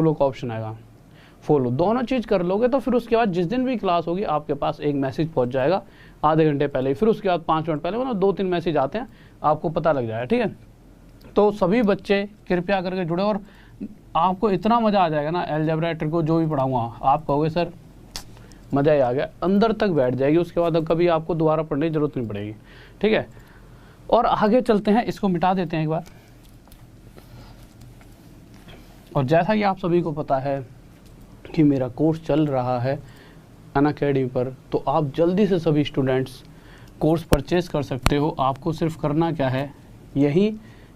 Follow का option आएगा, follow, दोनों चीज़ कर लोगे तो फिर उसके बाद जिस दिन भी क्लास होगी आपके पास एक मैसेज पहुंच जाएगा आधे घंटे पहले, फिर उसके बाद 5 मिनट पहले, मतलब 2-3 मैसेज आते हैं, आपको पता लग जाएगा, ठीक है। तो सभी बच्चे कृपया करके जुड़े, और आपको इतना मज़ा आ जाएगा ना अलजेब्रा ट्रिको जो भी पढ़ाऊँगा, आप कहोगे सर मज़ा ही आ गया, अंदर तक बैठ जाएगी, उसके बाद अब कभी आपको दोबारा पढ़ने की जरूरत नहीं पड़ेगी, ठीक है। और आगे चलते हैं, इसको मिटा देते हैं एक बार। और जैसा कि आप सभी को पता है कि मेरा कोर्स चल रहा है अनअकैडमी पर, तो आप जल्दी से सभी स्टूडेंट्स कोर्स परचेज कर सकते हो। आपको सिर्फ करना क्या है, यही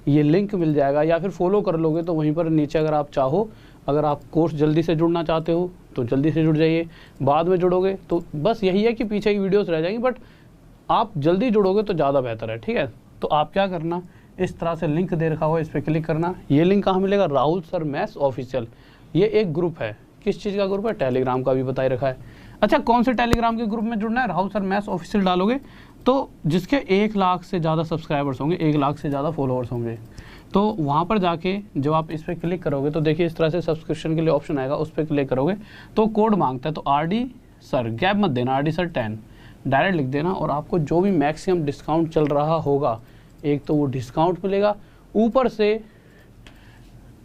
ये लिंक मिल जाएगा, या फिर फॉलो कर लोगे तो वहीं पर नीचे अगर आप चाहो, अगर आप कोर्स जल्दी से जुड़ना चाहते हो तो जल्दी से जुड़ जाइए, बाद में जुड़ोगे तो बस यही है कि पीछे की वीडियोस रह जाएंगी, बट आप जल्दी जुड़ोगे तो ज़्यादा बेहतर है, ठीक है। तो आप क्या करना, इस तरह से लिंक दे रखा हुआ, इस पर क्लिक करना। ये लिंक कहाँ मिलेगा, राहुल सर मैथ्स ऑफिशियल, ये एक ग्रुप है, किस चीज़ का ग्रुप है, टेलीग्राम का भी बताए रखा है। अच्छा, कौन से टेलीग्राम के ग्रुप में जुड़ना है, राहुल सर मैथ्स ऑफिशियल डालोगे तो जिसके 1 लाख से ज़्यादा सब्सक्राइबर्स होंगे, 1 लाख से ज़्यादा फॉलोअर्स होंगे, तो वहाँ पर जाके जब आप इस पर क्लिक करोगे तो देखिए इस तरह से सब्सक्रिप्शन के लिए ऑप्शन आएगा, उस पर क्लिक करोगे तो कोड मांगता है, तो RD सर, गैप मत देना, RD सर 10 डायरेक्ट लिख देना, और आपको जो भी मैक्सिमम डिस्काउंट चल रहा होगा, एक तो वो डिस्काउंट मिलेगा, ऊपर से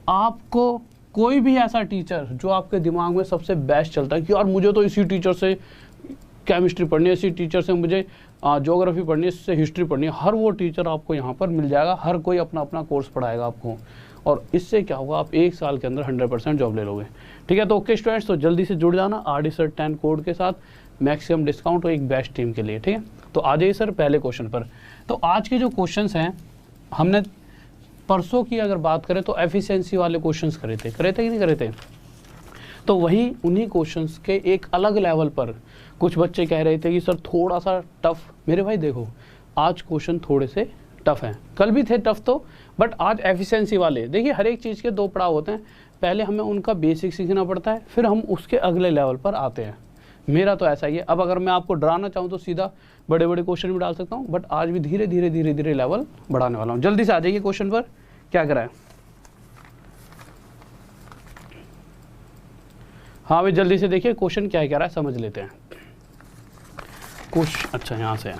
आपको कोई भी ऐसा टीचर जो आपके दिमाग में सबसे बेस्ट चलता है कि यार मुझे तो इसी टीचर से केमिस्ट्री पढ़नी है, इसी टीचर से मुझे ज्योग्राफी पढ़नी है, इससे हिस्ट्री पढ़नी है, हर वो टीचर आपको यहाँ पर मिल जाएगा, हर कोई अपना अपना कोर्स पढ़ाएगा आपको, और इससे क्या होगा, आप 1 साल के अंदर 100% जॉब ले लोगे, ठीक है। तो ओके स्टूडेंट्स, तो जल्दी से जुड़ जाना RD सर 10 कोड के साथ, मैक्सिमम डिस्काउंट हो एक बेस्ट टीम के लिए, ठीक है। तो आ जाइए सर पहले क्वेश्चन पर। तो आज के जो क्वेश्चंस हैं, हमने परसों की अगर बात करें तो एफिशिएंसी वाले क्वेश्चंस करे थे कि नहीं करे थे, तो वही उन्हीं क्वेश्चंस के एक अलग लेवल पर कुछ बच्चे कह रहे थे कि सर थोड़ा सा टफ। मेरे भाई देखो, आज क्वेश्चन थोड़े से टफ हैं, कल भी थे टफ तो, बट आज एफिशिएंसी वाले, देखिए हर एक चीज़ के 2 पड़ाव होते हैं, पहले हमें उनका बेसिक सीखना पड़ता है, फिर हम उसके अगले लेवल पर आते हैं। मेरा तो ऐसा ही है, अब अगर मैं आपको डराना चाहूँ तो सीधा बड़े बड़े क्वेश्चन भी डाल सकता हूँ, बट आज भी धीरे धीरे लेवल बढ़ाने वाला हूँ। जल्दी से आ जाइए क्वेश्चन पर, क्या करा है। हाँ भाई जल्दी से देखिए क्वेश्चन क्या कह रहा है, समझ लेते हैं क्वेश्चन। अच्छा यहाँ से है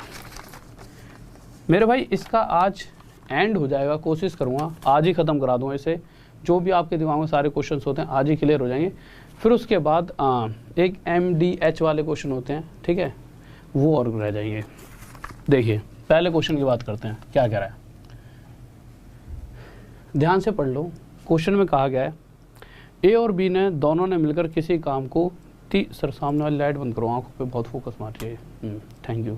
मेरे भाई, इसका आज एंड हो जाएगा, कोशिश करूँगा आज ही ख़त्म करा दूँगा इसे, जो भी आपके दिमाग में सारे क्वेश्चंस होते हैं आज ही क्लियर हो जाएंगे। फिर उसके बाद एक MDH वाले क्वेश्चन होते हैं, ठीक है, वो और रह जाएंगे। देखिए पहले क्वेश्चन की बात करते हैं, क्या कह रहा है, ध्यान से पढ़ लो। क्वेश्चन में कहा गया है A और B ने दोनों ने मिलकर किसी काम को सर सामने वाली लाइट बंद करो, आंखों पे बहुत फोकस मार रही है, थैंक यू।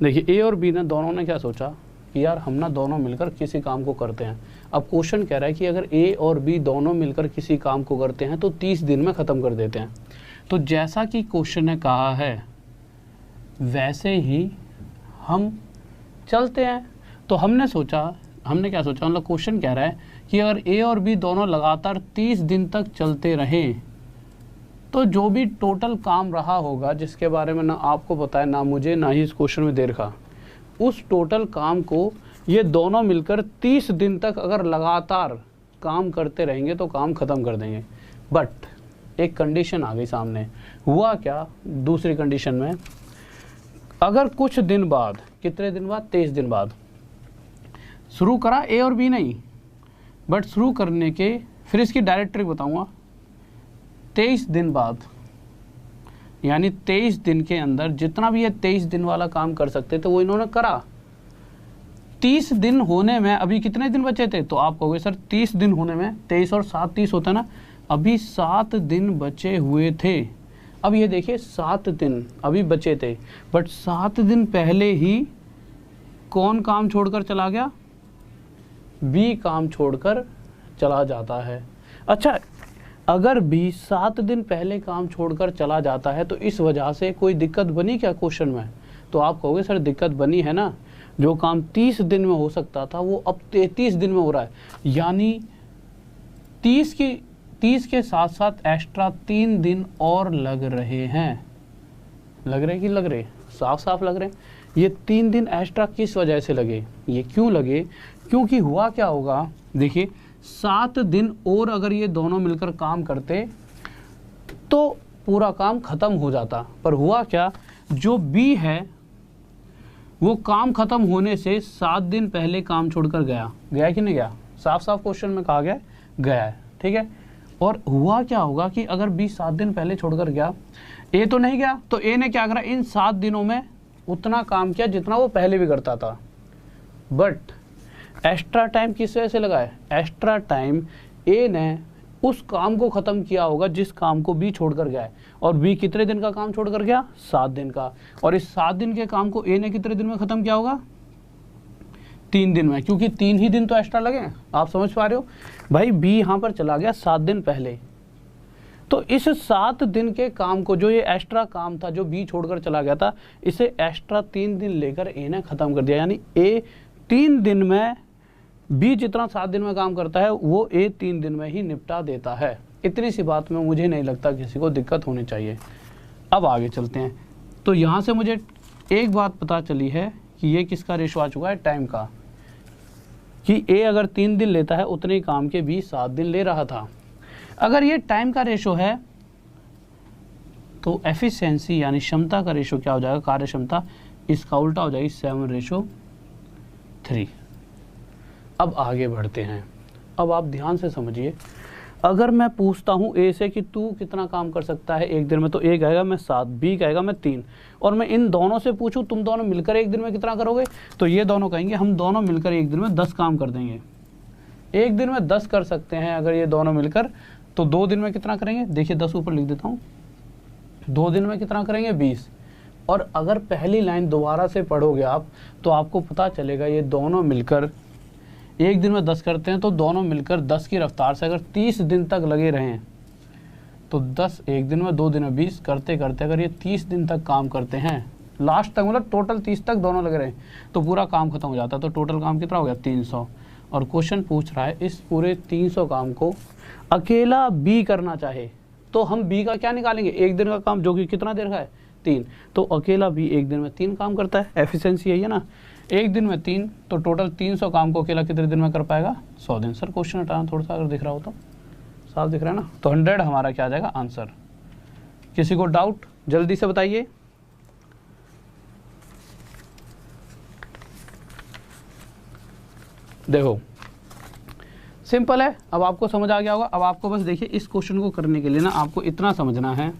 देखिए A और B ने दोनों ने क्या सोचा कि यार हम ना दोनों मिलकर किसी काम को करते हैं। अब क्वेश्चन कह रहा है कि अगर A और B दोनों मिलकर किसी काम को करते हैं तो 30 दिन में ख़त्म कर देते हैं। तो जैसा कि क्वेश्चन ने कहा है वैसे ही हम चलते हैं। तो हमने क्या सोचा, मतलब क्वेश्चन कह रहा है कि अगर A और B दोनों लगातार 30 दिन तक चलते रहें तो जो भी टोटल काम रहा होगा, जिसके बारे में ना आपको पता है ना मुझे ना ही इस क्वेश्चन में दे रखा, उस टोटल काम को ये दोनों मिलकर 30 दिन तक अगर लगातार काम करते रहेंगे तो काम ख़त्म कर देंगे। बट एक कंडीशन आ गई सामने। हुआ क्या, दूसरी कंडीशन में अगर कुछ दिन बाद, कितने दिन बाद, 23 दिन बाद शुरू करा A और B नहीं, बट शुरू करने के, फिर इसकी डायरेक्ट ट्रिक बताऊंगा, 23 दिन बाद, यानी 23 दिन के अंदर जितना भी ये 23 दिन वाला काम कर सकते थे वो इन्होंने करा। 30 दिन होने में अभी कितने दिन बचे थे, तो आप कहोगे सर 30 दिन होने में 23 और 7 30 होता है ना, अभी 7 दिन बचे हुए थे। अब ये देखिए 7 दिन अभी बचे थे, बट 7 दिन पहले ही कौन काम छोड़कर चला गया, B काम छोड़कर चला जाता है। अच्छा, अगर B 7 दिन पहले काम छोड़कर चला जाता है तो इस वजह से कोई दिक्कत बनी क्या क्वेश्चन में, तो आप कहोगे सर दिक्कत बनी है ना, जो काम 30 दिन में हो सकता था वो अब 33 दिन में हो रहा है, यानी 30 के साथ साथ एक्स्ट्रा 3 दिन और लग रहे हैं। लग रहे कि लग रहे, साफ साफ लग रहे। ये 3 दिन एक्स्ट्रा किस वजह से लगे, ये क्यों लगे, क्योंकि हुआ क्या होगा, देखिए 7 दिन और अगर ये दोनों मिलकर काम करते तो पूरा काम खत्म हो जाता। पर हुआ क्या, जो बी है वो काम खत्म होने से 7 दिन पहले काम छोड़कर गया। गया कि नहीं गया? साफ साफ क्वेश्चन में कहा गया गया है, ठीक है। और हुआ क्या होगा कि अगर बी 7 दिन पहले छोड़कर गया, ए तो नहीं गया, तो ए ने क्या करा, इन 7 दिनों में उतना काम किया जितना वो पहले भी करता था। बट एक्स्ट्रा टाइम किस वजह से लगा है? एक्स्ट्रा टाइम ए ने उस काम को खत्म किया होगा जिस काम को बी छोड़कर गया है। और बी कितने दिन का काम छोड़कर गया? 7 दिन का। और इस 7 दिन के काम को ए ने कितने दिन में खत्म किया होगा? 3 दिन में, क्योंकि 3 ही दिन तो एक्स्ट्रा लगे। आप समझ पा रहे हो भाई? बी यहाँ पर चला गया 7 दिन पहले, तो इस 7 दिन के काम को, जो ये एक्स्ट्रा काम था जो बी छोड़कर चला गया था, इसे एक्स्ट्रा 3 दिन लेकर ए ने खत्म कर दिया। यानी ए 3 दिन में, बी जितना 7 दिन में काम करता है वो ए 3 दिन में ही निपटा देता है। इतनी सी बात में मुझे नहीं लगता किसी को दिक्कत होनी चाहिए। अब आगे चलते हैं। तो यहाँ से मुझे एक बात पता चली है कि ये किसका रेशो आ चुका है? टाइम का, कि ए अगर 3 दिन लेता है उतने ही काम के बी 7 दिन ले रहा था। अगर ये टाइम का रेशो है तो एफिशिएंसी यानी क्षमता का रेशो क्या हो जाएगा? कार्य क्षमता, इसका उल्टा हो जाएगी 7:3। अब आगे बढ़ते हैं। अब आप ध्यान से समझिए, अगर मैं पूछता हूँ ए से कि तू कितना काम कर सकता है एक दिन में, तो ए कहेगा मैं 7, बी कहेगा मैं 3, और मैं इन दोनों से पूछूं तुम दोनों मिलकर एक दिन में कितना करोगे, तो ये दोनों कहेंगे हम दोनों मिलकर एक दिन में 10 काम कर देंगे। एक दिन में 10 कर सकते हैं अगर ये दोनों मिलकर, तो 2 दिन में कितना करेंगे? देखिए 10 ऊपर लिख देता हूँ। 2 दिन में कितना करेंगे? 20। और अगर पहली लाइन दोबारा से पढ़ोगे आप तो आपको पता चलेगा ये दोनों मिलकर एक दिन में 10 करते हैं, तो दोनों मिलकर 10 की रफ्तार से अगर 30 दिन तक लगे रहें, तो 10 एक दिन में, 2 दिन में 20 करते करते अगर ये 30 दिन तक काम करते हैं, लास्ट तक मतलब टोटल 30 तक दोनों लगे रहें, तो पूरा काम खत्म हो जाता है। तो टोटल काम कितना हो गया? 300। और क्वेश्चन पूछ रहा है इस पूरे 300 काम को अकेला बी करना चाहे तो हम बी का क्या निकालेंगे? एक दिन का काम, जो कि कितना देर का है? 3। तो अकेला बी एक दिन में 3 काम करता है। एफिशिएंसी यही है ना, एक दिन में 3, तो टोटल 300 काम को अकेला कितने दिन में कर पाएगा? 100 दिन। सर क्वेश्चन हटाना थोड़ा सा, अगर दिख रहा हो तो साफ दिख रहा है ना। तो 100 हमारा क्या आ जाएगा? आंसर। किसी को डाउट जल्दी से बताइए। देखो सिंपल है, अब आपको समझ आ गया होगा। अब आपको बस देखिए इस क्वेश्चन को करने के लिए ना आपको इतना समझना है,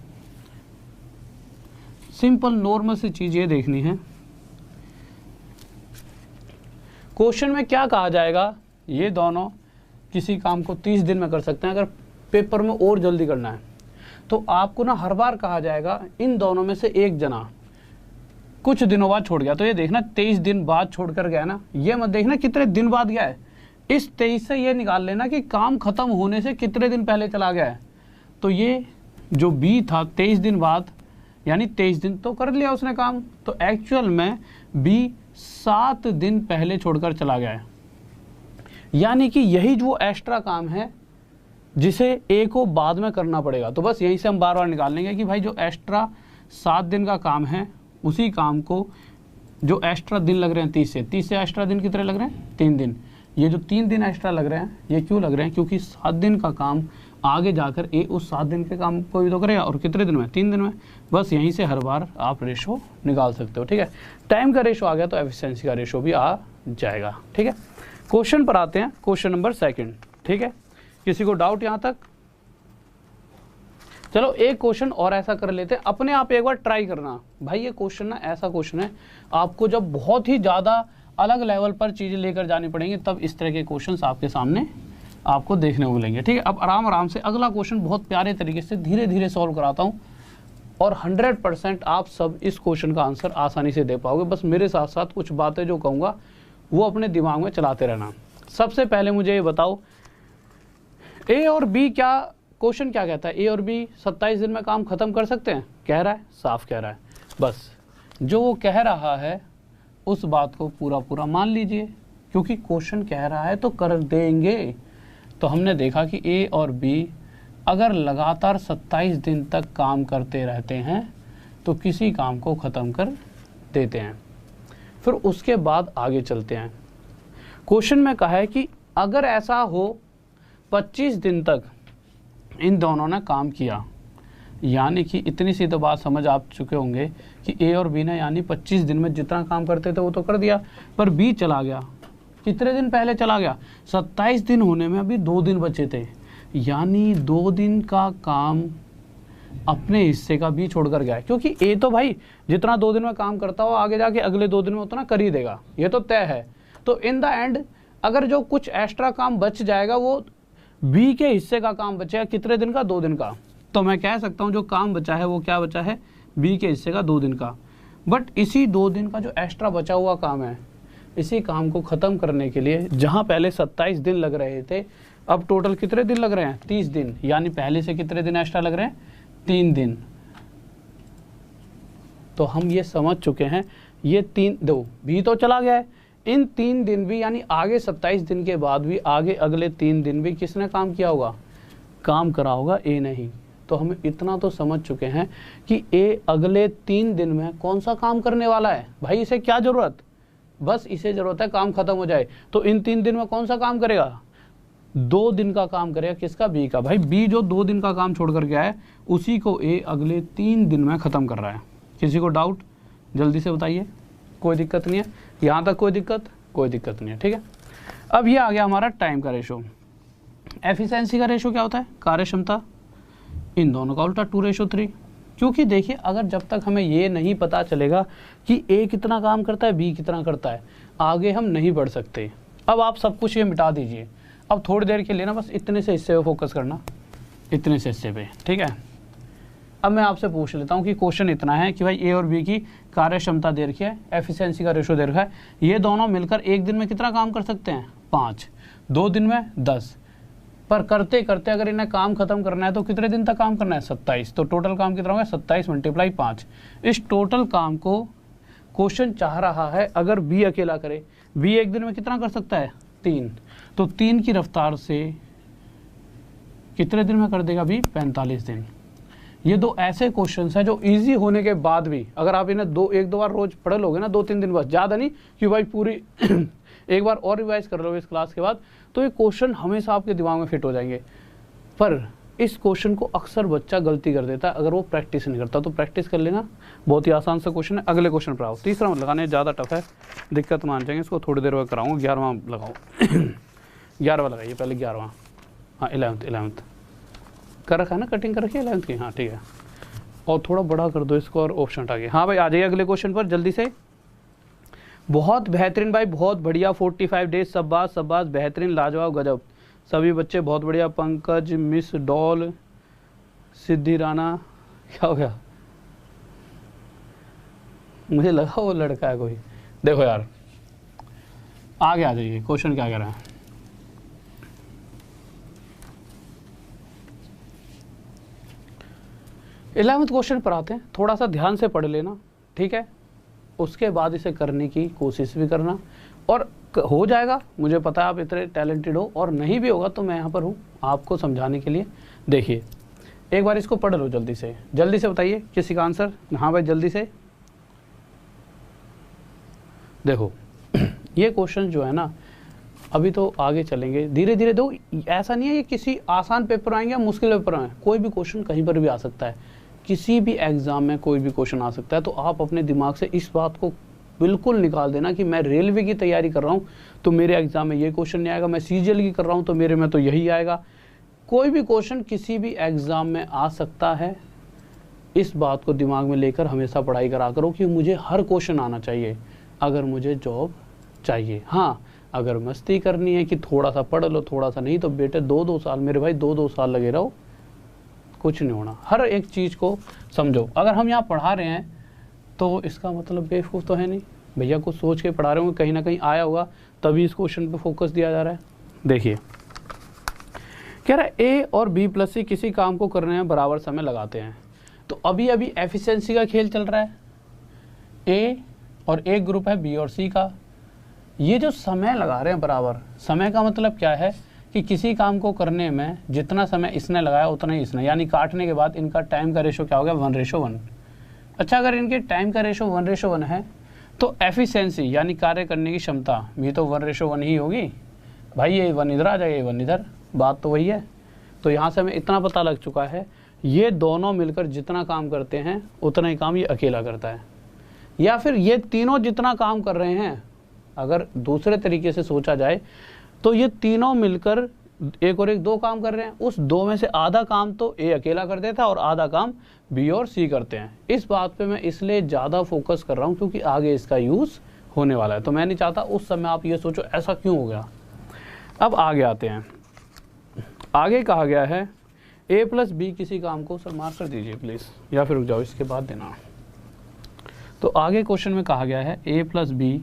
सिंपल नॉर्मल सी चीज ये देखनी है। क्वेश्चन में क्या कहा जाएगा? ये दोनों किसी काम को 30 दिन में कर सकते हैं। अगर पेपर में और जल्दी करना है तो आपको ना हर बार कहा जाएगा इन दोनों में से एक जना कुछ दिनों बाद छोड़ गया। तो ये देखना 23 दिन बाद छोड़कर गया ना, ये मत देखना कितने दिन बाद गया है। इस 23 से ये निकाल लेना कि काम खत्म होने से कितने दिन पहले चला गया है। तो ये जो बी था 23 दिन बाद, यानी 23 दिन तो कर लिया उसने काम, तो एक्चुअल में बी 7 दिन पहले छोड़कर चला गया है। यानी कि यही जो एक्स्ट्रा काम है जिसे ए को बाद में करना पड़ेगा। तो बस यहीं से हम बार बार निकाल लेंगे कि भाई जो एक्स्ट्रा 7 दिन का काम है उसी काम को, जो एक्स्ट्रा दिन लग रहे हैं 30 से एक्स्ट्रा दिन कितने लग रहे हैं? 3 दिन। ये जो 3 दिन एक्स्ट्रा लग रहे हैं ये क्यों लग रहे हैं? क्योंकि 7 दिन का काम आगे जाकर ए उस 7 दिन के काम को भी तो करेगा, और कितने दिन में? 3 दिन में। बस यहीं से हर बार आप रेशो निकाल सकते हो, ठीक है। टाइम का रेशो आ गया तो एफिशिएंसी का रेशो भी आ जाएगा, ठीक है। क्वेश्चन पर आते हैं, क्वेश्चन नंबर 2, ठीक है। किसी को डाउट यहाँ तक? चलो एक क्वेश्चन और ऐसा कर लेते हैं, अपने आप एक बार ट्राई करना। भाई ये क्वेश्चन ना ऐसा क्वेश्चन है, आपको जब बहुत ही ज़्यादा अलग लेवल पर चीज़ें लेकर जानी पड़ेंगी तब इस तरह के क्वेश्चंस आपके सामने आपको देखने को मिलेंगे, ठीक है। अब आराम आराम से अगला क्वेश्चन बहुत प्यारे तरीके से धीरे धीरे सॉल्व कराता हूँ, और 100% आप सब इस क्वेश्चन का आंसर आसानी से दे पाओगे। बस मेरे साथ साथ कुछ बातें जो कहूँगा वो अपने दिमाग में चलाते रहना। सबसे पहले मुझे ये बताओ, ए और बी क्या, क्वेश्चन क्या कहता है? ए और बी 27 दिन में काम खत्म कर सकते हैं, कह रहा है, साफ कह रहा है। बस जो वो कह रहा है उस बात को पूरा पूरा मान लीजिए, क्योंकि क्वेश्चन कह रहा है तो कर देंगे। तो हमने देखा कि ए और बी अगर लगातार 27 दिन तक काम करते रहते हैं तो किसी काम को ख़त्म कर देते हैं। फिर उसके बाद आगे चलते हैं। क्वेश्चन में कहा है कि अगर ऐसा हो 25 दिन तक इन दोनों ने काम किया, यानी कि इतनी सी तो बात समझ आप चुके होंगे कि ए और बी ने यानी 25 दिन में जितना काम करते थे वो तो कर दिया, पर बी चला गया, कितने दिन पहले चला गया, 27 दिन होने में अभी 2 दिन बचे थे, यानी 2 दिन का काम अपने हिस्से का बी छोड़कर गया है। क्योंकि ए तो भाई जितना 2 दिन में काम करता हो आगे जाके अगले 2 दिन में उतना कर ही देगा, ये तो तय है। तो इन द एंड अगर जो कुछ एक्स्ट्रा काम बच जाएगा वो बी के हिस्से का काम बचेगा, कितने दिन का, 2 दिन का। तो मैं कह सकता हूँ जो काम बचा है वो क्या बचा है, बी के हिस्से का 2 दिन का। बट इसी 2 दिन का जो एक्स्ट्रा बचा हुआ काम है, इसी काम को ख़त्म करने के लिए जहाँ पहले 27 दिन लग रहे थे, अब टोटल कितने दिन लग रहे हैं, 30 दिन, यानी पहले से कितने दिन एक्स्ट्रा लग रहे हैं, 3 दिन। तो हम ये समझ चुके हैं, ये 3 दो बी तो चला गया है, इन 3 दिन भी यानी आगे 27 दिन के बाद भी आगे अगले 3 दिन भी किसने काम किया होगा, काम करा होगा, ए नहीं। तो हम इतना तो समझ चुके हैं कि ए अगले 3 दिन में कौन सा काम करने वाला है। भाई इसे क्या ज़रूरत, बस इसे ज़रूरत है काम ख़त्म हो जाए। तो इन 3 दिन में कौन सा काम करेगा, 2 दिन का काम करेगा, किसका, बी का। भाई बी जो 2 दिन का काम छोड़ कर गया है उसी को ए अगले 3 दिन में ख़त्म कर रहा है। किसी को डाउट जल्दी से बताइए, कोई दिक्कत नहीं है, यहाँ तक कोई दिक्कत नहीं है, ठीक है। अब ये आ गया हमारा टाइम का रेशो। एफिशिएंसी का रेशो क्या होता है, कार्यक्षमता, इन दोनों का उल्टा 2:3। क्योंकि देखिए अगर जब तक हमें ये नहीं पता चलेगा कि ए कितना काम करता है, बी कितना करता है, आगे हम नहीं बढ़ सकते। अब आप सब कुछ ये मिटा दीजिए, अब थोड़ी देर के लिए ना बस इतने से हिस्से पे फोकस करना, इतने से हिस्से पे, ठीक है। अब मैं आपसे पूछ लेता हूँ कि क्वेश्चन इतना है कि भाई ए और बी की कार्यक्षमता दे रखी है, एफिशिएंसी का रेशो दे रखा है, ये दोनों मिलकर एक दिन में कितना काम कर सकते हैं, 5, 2 दिन में 10, पर करते करते अगर इन्हें काम खत्म करना है तो कितने दिन तक काम करना है, 27। तो टोटल काम कितना होगा, 27 × 5। इस टोटल काम को क्वेश्चन चाह रहा है अगर बी अकेला करे, बी एक दिन में कितना कर सकता है, 3, तो 3 की रफ्तार से कितने दिन में कर देगा बी, 45 दिन। ये 2 ऐसे क्वेश्चंस हैं जो इजी होने के बाद भी अगर आप इन्हें 1-2 बार रोज पढ़ लोगे ना, 2-3 दिन बाद, ज़्यादा नहीं कि भाई पूरी एक बार और रिवाइज कर लोगे इस क्लास के बाद, तो ये क्वेश्चन हमेशा आपके दिमाग में फिट हो जाएंगे। पर इस क्वेश्चन को अक्सर बच्चा गलती कर देता है अगर वो प्रैक्टिस नहीं करता। तो प्रैक्टिस कर लेना, बहुत ही आसान सा क्वेश्चन है। अगले क्वेश्चन पर आओ। तीसरा मत लगाने, ज़्यादा टफ है, दिक्कत मान जाएंगे, इसको थोड़ी देर में कराऊंगा। 11वां लगाओ 11वां लगाइए पहले, 11वां, हाँ 11th कर रखा है ना, कटिंग कर रखी है 11th की, हाँ ठीक है। और थोड़ा बड़ा कर दो इसको और ऑप्शन हटा के। हाँ भाई आ जाइए अगले क्वेश्चन पर जल्दी से। बहुत बेहतरीन भाई, बहुत बढ़िया, 45 डेज, शाबाश शाबाश, बेहतरीन, लाजवाब, गजब, सभी बच्चे बहुत बढ़िया। पंकज, मिस डॉल, सिद्धि राणा, क्या हो गया, मुझे लगा वो लड़का है कोई। देखो यार आगे आ जाइए, क्वेश्चन क्या कह रहा है। इलेवंथ क्वेश्चन पर आते हैं, थोड़ा सा ध्यान से पढ़ लेना, ठीक है। उसके बाद इसे करने की कोशिश भी करना, और हो जाएगा, मुझे पता है आप इतने टैलेंटेड हो, और नहीं भी होगा तो मैं यहाँ पर हूँ आपको समझाने के लिए। देखिए एक बार इसको पढ़ लो जल्दी से बताइए किसी का आंसर। हाँ भाई जल्दी से। देखो ये क्वेश्चन जो है ना, अभी तो आगे चलेंगे धीरे धीरे। दो ऐसा नहीं है ये किसी आसान पेपर आएंगे या मुश्किल पेपर आए, कोई भी क्वेश्चन कहीं पर भी आ सकता है, किसी भी एग्ज़ाम में कोई भी क्वेश्चन आ सकता है। तो आप अपने दिमाग से इस बात को बिल्कुल निकाल देना कि मैं रेलवे की तैयारी कर रहा हूँ तो मेरे एग्ज़ाम में ये क्वेश्चन नहीं आएगा, मैं सीजीएल की कर रहा हूँ तो मेरे में तो यही आएगा। कोई भी क्वेश्चन किसी भी एग्ज़ाम में आ सकता है, इस बात को दिमाग में लेकर हमेशा पढ़ाई करा करो कि मुझे हर क्वेश्चन आना चाहिए अगर मुझे जॉब चाहिए। हाँ अगर मस्ती करनी है कि थोड़ा सा पढ़ लो थोड़ा सा नहीं, तो बेटे 2-2 साल, मेरे भाई 2-2 साल लगे रहो, कुछ नहीं होना। हर एक चीज़ को समझो। अगर हम यहाँ पढ़ा रहे हैं तो इसका मतलब बेवकूफ़ तो है नहीं, भैया कुछ सोच के पढ़ा रहे होंगे, कहीं ना कहीं आया होगा तभी इस क्वेश्चन पे फोकस दिया जा रहा है। देखिए कह रहा है ए और बी प्लस सी किसी काम को करने में बराबर समय लगाते हैं। तो अभी अभी एफिशिएंसी का खेल चल रहा है, ए और एक ग्रुप है बी और सी का। ये जो समय लगा रहे हैं बराबर, समय का मतलब क्या है कि किसी काम को करने में जितना समय इसने लगाया उतना ही इसने, यानी काटने के बाद इनका टाइम का रेशो क्या हो गया, 1:1। अच्छा अगर इनके टाइम का रेशो 1:1 है तो एफिशिएंसी यानी कार्य करने की क्षमता भी तो 1:1 ही होगी। भाई ये 1 इधर आ जाएगा, ये 1 इधर, बात तो वही है। तो यहाँ से हमें इतना पता लग चुका है, ये दोनों मिलकर जितना काम करते हैं उतना ही काम ये अकेला करता है, या फिर ये तीनों जितना काम कर रहे हैं, अगर दूसरे तरीके से सोचा जाए तो ये तीनों मिलकर एक और एक दो काम कर रहे हैं, उस दो में से आधा काम तो ए अकेला कर देता है और आधा काम बी और सी करते हैं। इस बात पे मैं इसलिए ज़्यादा फोकस कर रहा हूँ क्योंकि आगे इसका यूज़ होने वाला है। तो मैं नहीं चाहता उस समय आप ये सोचो ऐसा क्यों हो गया। अब आगे आते हैं, आगे कहा गया है ए प्लस बी किसी काम को, सर मार्क कर दीजिए प्लीज़, या फिर रुक जाओ इसके बाद देना। तो आगे क्वेश्चन में कहा गया है ए प्लस बी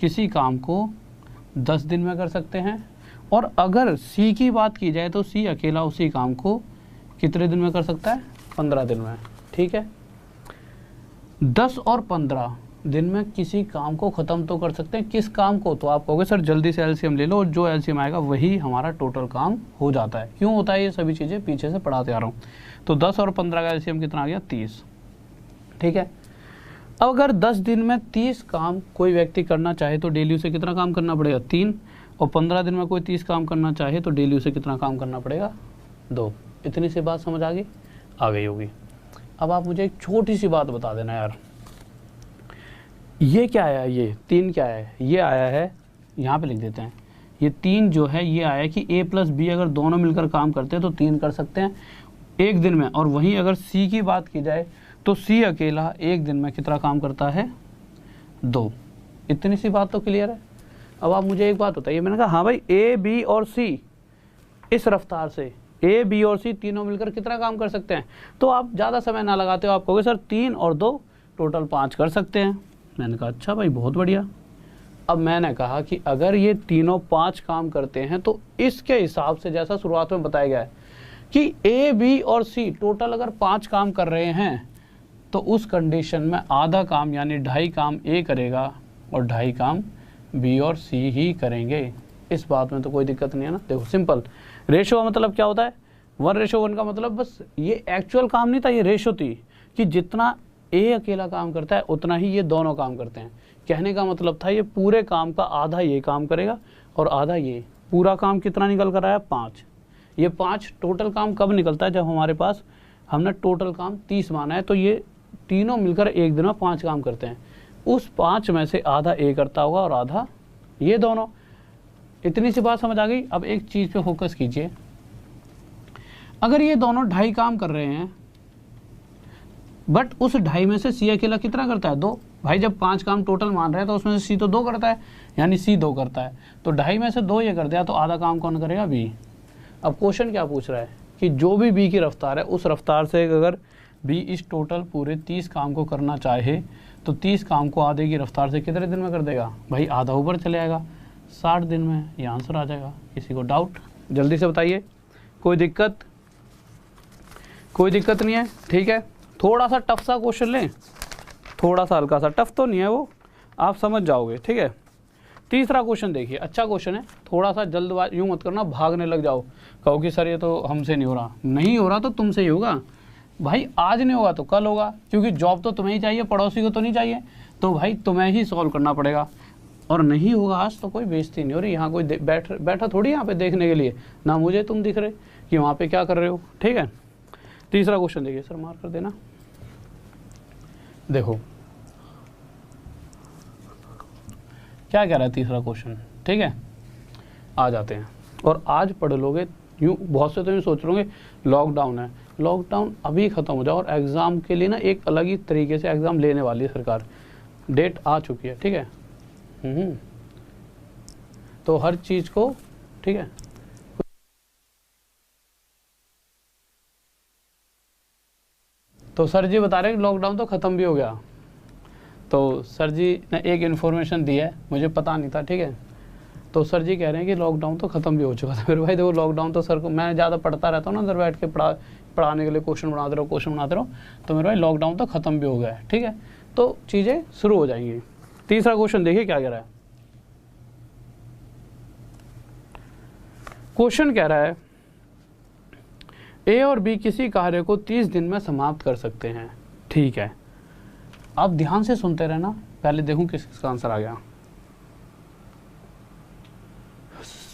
किसी काम को 10 दिन में कर सकते हैं, और अगर सी की बात की जाए तो सी अकेला उसी काम को कितने दिन में कर सकता है, 15 दिन में। ठीक है, 10 और 15 दिन में किसी काम को ख़त्म तो कर सकते हैं। किस काम को, तो आप कहोगे सर जल्दी से एलसीएम ले लो, और जो एलसीएम आएगा वही हमारा टोटल काम हो जाता है। क्यों होता है ये सभी चीज़ें पीछे से पढ़ाते आ रहा हूँ। तो 10 और 15 का एलसीएम कितना आ गया, 30। ठीक है, अब अगर 10 दिन में 30 काम कोई व्यक्ति करना चाहे तो डेली उसे कितना काम करना पड़ेगा, 3, और 15 दिन में कोई 30 काम करना चाहे तो डेली उसे कितना काम करना पड़ेगा, 2। इतनी सी बात समझ आ गई होगी। अब आप मुझे एक छोटी सी बात बता देना यार, ये क्या आया, ये 3 क्या है, ये आया है, यहाँ पे लिख देते हैं, ये 3 जो है ये आया कि ए प्लस बी अगर दोनों मिलकर काम करते हैं तो 3 कर सकते हैं एक दिन में, और वहीं अगर सी की बात की जाए तो सी अकेला एक दिन में कितना काम करता है, 2। इतनी सी बात तो क्लियर है। अब आप मुझे एक बात बताइए, मैंने कहा हाँ भाई ए बी और सी इस रफ्तार से ए बी और सी तीनों मिलकर कितना काम कर सकते हैं, तो आप ज़्यादा समय ना लगाते हो, आप कहोगे सर 3 और 2 टोटल 5 कर सकते हैं। मैंने कहा अच्छा भाई बहुत बढ़िया। अब मैंने कहा कि अगर ये तीनों 5 काम करते हैं तो इसके हिसाब से जैसा शुरुआत में बताया गया है कि ए बी और सी टोटल अगर 5 काम कर रहे हैं तो उस कंडीशन में आधा काम यानी 2.5 काम ए करेगा और 2.5 काम बी और सी ही करेंगे। इस बात में तो कोई दिक्कत नहीं है ना। देखो सिंपल, रेशो का मतलब क्या होता है, 1:1 का मतलब बस ये एक्चुअल काम नहीं था, ये रेशो थी कि जितना ए अकेला काम करता है उतना ही ये दोनों काम करते हैं। कहने का मतलब था ये पूरे काम का आधा ये काम करेगा और आधा ये। पूरा काम कितना निकल कर आया, 5। ये 5 टोटल काम कब निकलता है, जब हमारे पास हमने टोटल काम 30 माना है, तो ये तीनों मिलकर एक दिन में 5 काम करते हैं। उस 5 में से आधा ए करता होगा और आधा ये दोनों। इतनी सी बात समझ आ गई। अब एक चीज़ पे फोकस कीजिए, अगर ये दोनों 2.5 काम कर रहे हैं बट उस 2.5 में से सी अकेला कितना करता है, 2। भाई जब 5 काम टोटल मान रहे हैं तो उसमें से सी तो 2 करता है, यानी सी 2 करता है, तो 2.5 में से 2 ये कर दिया तो आधा काम कौन करेगा, बी। अब क्वेश्चन क्या पूछ रहा है कि जो भी बी की रफ्तार है उस रफ्तार से अगर बी इस टोटल पूरे 30 काम को करना चाहे तो 30 काम को आधे की रफ्तार से कितने दिन में कर देगा, भाई आधा ऊपर चले आएगा, 60 दिन में ये आंसर आ जाएगा। किसी को डाउट, जल्दी से बताइए, कोई दिक्कत? कोई दिक्कत नहीं है, ठीक है। थोड़ा सा टफ सा क्वेश्चन लें, थोड़ा सा हल्का सा, टफ तो नहीं है वो, आप समझ जाओगे, ठीक है। तीसरा क्वेश्चन देखिए, अच्छा क्वेश्चन है, थोड़ा सा जल्दबाजी यूँ मत करना, भागने लग जाओ, कहो कि सर ये तो हमसे नहीं हो रहा। नहीं हो रहा तो तुमसे ही होगा भाई, आज नहीं होगा तो कल होगा, क्योंकि जॉब तो तुम्हें ही चाहिए, पड़ोसी को तो नहीं चाहिए, तो भाई तुम्हें ही सॉल्व करना पड़ेगा। और नहीं होगा आज तो कोई बेइज्जती नहीं हो रही, यहाँ कोई बैठा थोड़ी यहाँ पे देखने के लिए, ना मुझे तुम दिख रहे कि वहाँ पे क्या कर रहे हो, ठीक है। तीसरा क्वेश्चन देखिए, सर मार्क कर देना। देखो क्या कह रहा है तीसरा क्वेश्चन, ठीक है। आ जाते हैं और आज पढ़ लोगे, यूँ बहुत से तो यूँ सोच लोगे लॉकडाउन है, लॉकडाउन अभी ख़त्म हो जाओ और एग्ज़ाम के लिए ना एक अलग ही तरीके से एग्ज़ाम लेने वाली है सरकार, डेट आ चुकी है, ठीक है। तो हर चीज़ को, ठीक है। तो सर जी बता रहे हैं कि लॉकडाउन तो ख़त्म भी हो गया, तो सर जी ने एक इन्फॉर्मेशन दी है, मुझे पता नहीं था, ठीक है। तो सर जी कह रहे हैं कि लॉकडाउन तो ख़त्म भी हो चुका था। फिर भाई देखो लॉकडाउन तो सर को मैं ज़्यादा पढ़ता रहता हूँ ना, अंदर बैठ के पढ़ाने के लिए क्वेश्चन बनाते रहो, तो मेरे भाई लॉकडाउन तो ख़त्म भी हो गया है, ठीक है। तो चीज़ें शुरू हो जाएंगी। तीसरा क्वेश्चन देखिए क्या कह रहा है। क्वेश्चन कह रहा है ए और बी किसी कार्य को 30 दिन में समाप्त कर सकते हैं, ठीक है। आप ध्यान से सुनते रहना, पहले देखूं किस किसका आंसर आ गया।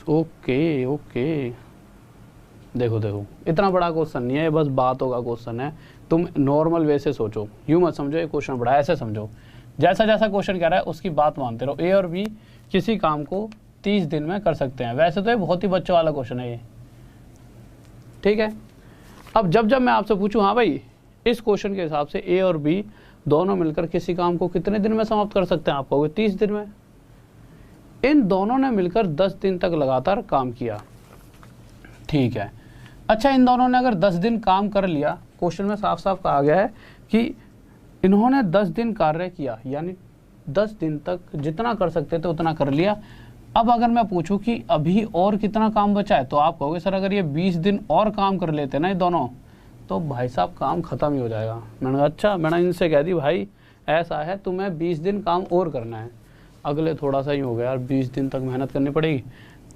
ओके ओके, देखो देखो इतना बड़ा क्वेश्चन नहीं है, ये बस बातों का क्वेश्चन है। तुम नॉर्मल वे से सोचो, यूँ मत समझो ये क्वेश्चन बड़ा है, ऐसे समझो जैसा जैसा क्वेश्चन कह रहा है उसकी बात मानते रहो। ए और बी किसी काम को 30 दिन में कर सकते हैं। वैसे तो ये बहुत ही बच्चों वाला क्वेश्चन है ये, ठीक है। अब जब जब मैं आपसे पूछूं हाँ भाई इस क्वेश्चन के हिसाब से ए और बी दोनों मिलकर किसी काम को कितने दिन में समाप्त कर सकते हैं, आप कहोगे 30 दिन में। इन दोनों ने मिलकर 10 दिन तक लगातार काम किया, ठीक है। अच्छा, इन दोनों ने अगर 10 दिन काम कर लिया, क्वेश्चन में साफ साफ कहा गया है कि इन्होंने 10 दिन कार्य किया, यानी 10 दिन तक जितना कर सकते थे उतना कर लिया। अब अगर मैं पूछूं कि अभी और कितना काम बचा है, तो आप कहोगे सर अगर ये 20 दिन और काम कर लेते ना ये दोनों, तो भाई साहब काम खत्म ही हो जाएगा। मैंने कहा अच्छा, मैंने इनसे कह दी भाई ऐसा है तुम्हें 20 दिन काम और करना है। अगले थोड़ा सा ही हो गया यार, 20 दिन तक मेहनत करनी पड़ेगी।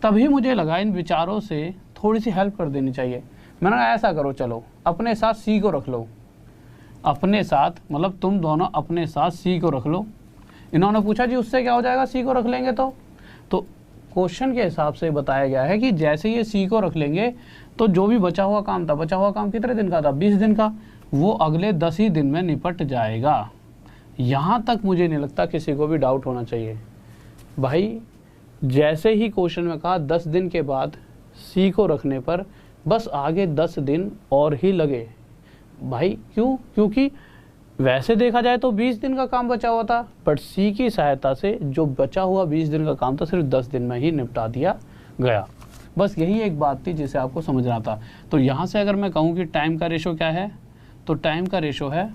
तभी मुझे लगा इन विचारों से थोड़ी सी हेल्प कर देनी चाहिए। मैंने कहा ऐसा करो, चलो अपने साथ सी को रख लो, अपने साथ मतलब तुम दोनों अपने साथ सी को रख लो। इन्होंने पूछा जी उससे क्या हो जाएगा, सी को रख लेंगे तो क्वेश्चन के हिसाब से बताया गया है कि जैसे ये सी को रख लेंगे तो जो भी बचा हुआ काम था, बचा हुआ काम कितने दिन का था, 20 दिन का, वो अगले 10 ही दिन में निपट जाएगा। यहाँ तक मुझे नहीं लगता किसी को भी डाउट होना चाहिए। भाई जैसे ही क्वेश्चन में कहा 10 दिन के बाद सी को रखने पर बस आगे 10 दिन और ही लगे। भाई क्यों? क्योंकि वैसे देखा जाए तो 20 दिन का काम बचा हुआ था, बट सी की सहायता से जो बचा हुआ 20 दिन का काम था सिर्फ 10 दिन में ही निपटा दिया गया। बस यही एक बात थी जिसे आपको समझना था। तो यहाँ से अगर मैं कहूँ कि टाइम का रेशो क्या है, तो टाइम का रेशो है,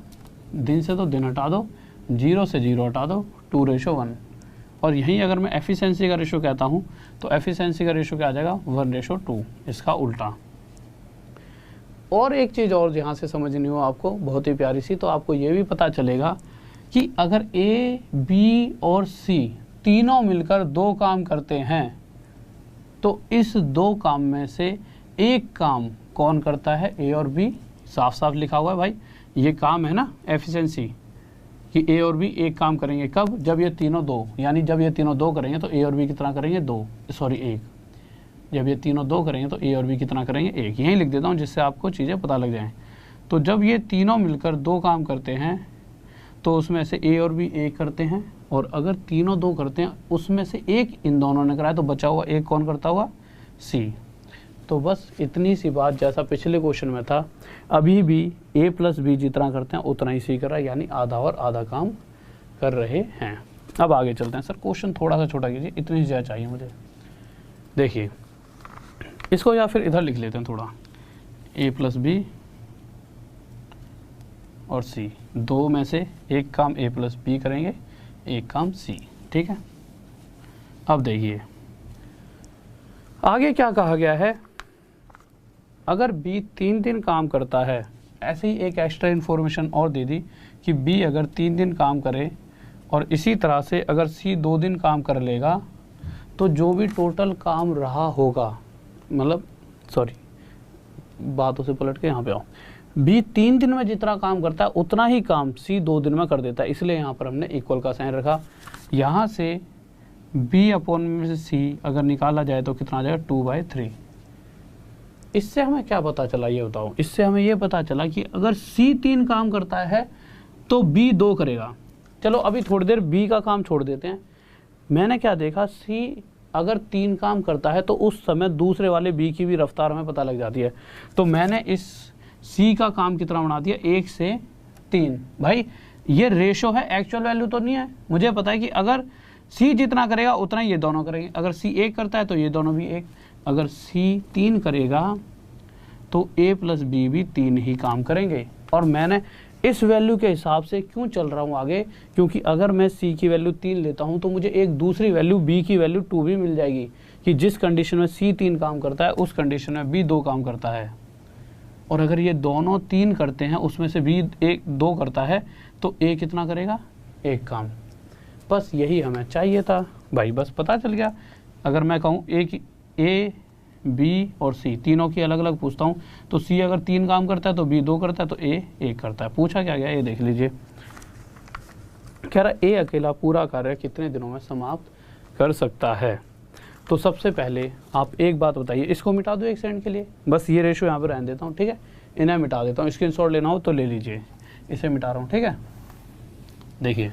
दिन से तो दिन हटा दो, 0 से 0 हटा दो, 2:1। और यहीं अगर मैं एफिशिएंसी का रेशो कहता हूँ तो एफिशिएंसी का रेशो क्या आ जाएगा, 1:2, इसका उल्टा। और एक चीज़ और यहाँ से समझनी हो आपको, बहुत ही प्यारी सी, तो आपको ये भी पता चलेगा कि अगर ए, बी और सी तीनों मिलकर 2 काम करते हैं तो इस 2 काम में से एक काम कौन करता है, ए और बी। साफ साफ लिखा हुआ है भाई, ये काम है ना एफिशिएंसी कि ए और बी एक काम करेंगे। कब? जब ये तीनों 2, यानी जब ये तीनों 2 करेंगे तो ए और बी कितना करेंगे, 1। जब ये तीनों 2 करेंगे तो ए और बी कितना करेंगे, 1। यहीं लिख देता हूँ जिससे आपको चीज़ें पता लग जाएं। तो जब ये तीनों मिलकर 2 काम करते हैं तो उसमें से ए और बी 1 करते हैं, और अगर तीनों 2 करते हैं उसमें से एक इन दोनों ने कराया तो बचा हुआ एक कौन करता हुआ, सी। तो बस इतनी सी बात, जैसा पिछले क्वेश्चन में था, अभी भी ए प्लस बी जितना करते हैं उतना ही सी कर रहा है, यानी आधा और आधा काम कर रहे हैं। अब आगे चलते हैं। सर क्वेश्चन थोड़ा सा छोटा कीजिए, इतनी सी जगह चाहिए मुझे। देखिए इसको या फिर इधर लिख लेते हैं थोड़ा, ए प्लस बी और सी, 2 में से एक काम ए प्लस बी करेंगे, एक काम सी, ठीक है। अब देखिए आगे क्या कहा गया है, अगर बी 3 दिन काम करता है, ऐसे ही एक एक्स्ट्रा इन्फॉर्मेशन और दे दी कि बी अगर 3 दिन काम करे और इसी तरह से अगर सी 2 दिन काम कर लेगा तो जो भी टोटल काम रहा होगा, मतलब सॉरी बातों से पलट के यहाँ पे आओ, बी 3 दिन में जितना काम करता है उतना ही काम सी 2 दिन में कर देता है, इसलिए यहाँ पर हमने इक्वल का साइन रखा। यहाँ से बी अपॉन में से सी अगर निकाला जाए तो कितना आ जाएगा, 2/3। इससे हमें क्या पता चला ये बताओ, इससे हमें ये पता चला कि अगर सी 3 काम करता है तो बी 2 करेगा। चलो अभी थोड़ी देर बी का काम छोड़ देते हैं। मैंने क्या देखा, सी अगर 3 काम करता है तो उस समय दूसरे वाले बी की भी रफ्तार हमें पता लग जाती है, तो मैंने इस सी का काम कितना बना दिया, 1 से 3। भाई ये रेशो है, एक्चुअल वैल्यू तो नहीं है। मुझे पता है कि अगर सी जितना करेगा उतना ये दोनों करेंगे, अगर सी 1 करता है तो ये दोनों भी 1, अगर सी 3 करेगा तो ए प्लस बी भी 3 ही काम करेंगे। और मैंने इस वैल्यू के हिसाब से क्यों चल रहा हूँ आगे, क्योंकि अगर मैं सी की वैल्यू 3 लेता हूँ तो मुझे एक दूसरी वैल्यू बी की वैल्यू 2 भी मिल जाएगी, कि जिस कंडीशन में सी 3 काम करता है उस कंडीशन में बी 2 काम करता है। और अगर ये दोनों 3 करते हैं उसमें से बी 2 करता है तो ए कितना करेगा, 1 काम। बस यही हमें चाहिए था भाई, बस पता चल गया। अगर मैं कहूँ ए बी और सी तीनों की अलग अलग पूछता हूँ तो सी अगर 3 काम करता है तो बी 2 करता है तो ए 1 करता है। पूछा क्या गया ये देख लीजिए, कह रहा ए अकेला पूरा कार्य कितने दिनों में समाप्त कर सकता है। तो सबसे पहले आप एक बात बताइए, इसको मिटा दो एक सेकंड के लिए, बस ये रेशो यहाँ पे रहने देता हूँ, ठीक है, इन्हें मिटा देता हूँ। स्क्रीनशॉट लेना हो तो ले लीजिए, इसे मिटा रहा हूँ, ठीक है। देखिए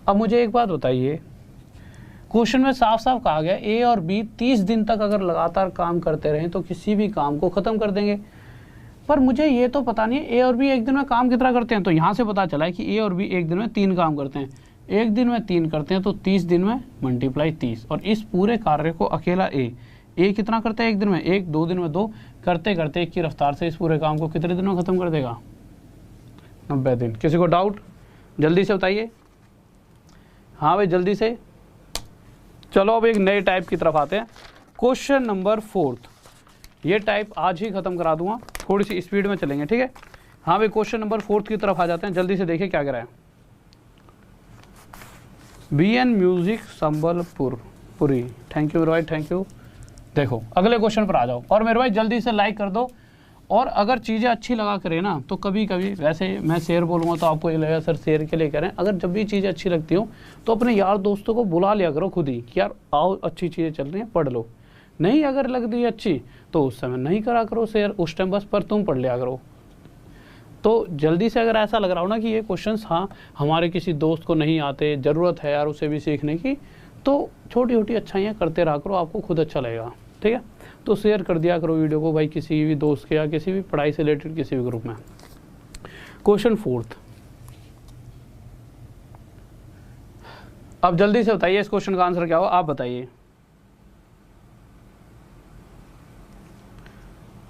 अब मुझे एक बात बताइए, क्वेश्चन में साफ साफ कहा गया ए और बी 30 दिन तक अगर लगातार काम करते रहें तो किसी भी काम को ख़त्म कर देंगे, पर मुझे ये तो पता नहीं है ए और बी एक दिन में काम कितना करते हैं। तो यहाँ से पता चला है कि ए और बी एक दिन में 3 काम करते हैं, एक दिन में 3 करते हैं तो 30 दिन में मल्टीप्लाई 30, और इस पूरे कार्य को अकेला ए कितना करता है एक दिन में, 1, 2 दिन में 2, करते करते एक की रफ्तार से इस पूरे काम को कितने दिन में ख़त्म कर देगा, 90 दिन। किसी को डाउट, जल्दी से बताइए। हाँ भाई जल्दी से। चलो अब एक नए टाइप की तरफ आते हैं, क्वेश्चन नंबर 4। ये टाइप आज ही ख़त्म करा दूंगा, थोड़ी सी स्पीड में चलेंगे, ठीक है। हाँ भाई क्वेश्चन नंबर 4 की तरफ आ जाते हैं, जल्दी से देखिए क्या कह रहा है। BN music Sambalpuri, thank you मेरे भाई, थैंक यू। देखो अगले क्वेश्चन पर आ जाओ, और मेरे भाई जल्दी से लाइक कर दो, और अगर चीज़ें अच्छी लगा करें ना तो कभी कभी, वैसे मैं शेयर बोलूँगा तो आपको ये लगेगा सर शेयर के लिए कह रहे हैं, अगर जब भी चीज़ें अच्छी लगती हो तो अपने यार दोस्तों को बुला लिया करो खुद ही कि यार आओ अच्छी चीज़ें चल रही हैं पढ़ लो। नहीं अगर लग रही है अच्छी तो उस समय नहीं करा करो शेयर उस टाइम, बस पर तुम पढ़ लिया करो। तो जल्दी से अगर ऐसा लग रहा हो ना कि ये क्वेश्चंस हाँ हमारे किसी दोस्त को नहीं आते, ज़रूरत है यार उसे भी सीखने की, तो छोटी छोटी अच्छाइयाँ करते रहा करो, आपको खुद अच्छा लगेगा, ठीक है। तो शेयर कर दिया करो वीडियो को भाई किसी भी दोस्त के या किसी भी पढ़ाई से रिलेटेड किसी भी ग्रुप में। क्वेश्चन 4, अब जल्दी से बताइए इस क्वेश्चन का आंसर क्या हो, आप बताइए।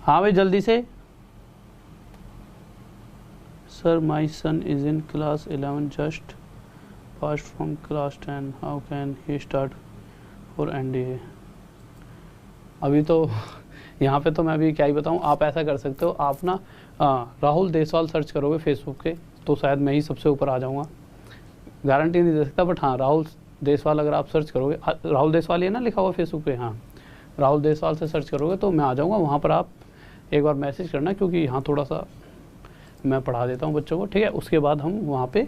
हाँ भाई जल्दी से। Sir my son is in class 11 just pass from class 10, how can he start for NDA। अभी तो यहाँ पे तो मैं अभी क्या ही बताऊँ, आप ऐसा कर सकते हो, आप ना राहुल देसवाल सर्च करोगे फेसबुक के तो शायद मैं ही सबसे ऊपर आ जाऊँगा, गारंटी नहीं दे सकता, बट हाँ राहुल देसवाल अगर आप सर्च करोगे, राहुल देसवाल ये ना लिखा हुआ फेसबुक पे, हाँ राहुल देसवाल से सर्च करोगे तो मैं आ जाऊँगा। वहाँ पर आप एक बार मैसेज करना, क्योंकि यहाँ थोड़ा सा मैं पढ़ा देता हूँ बच्चों को, ठीक है। उसके बाद हम वहाँ पे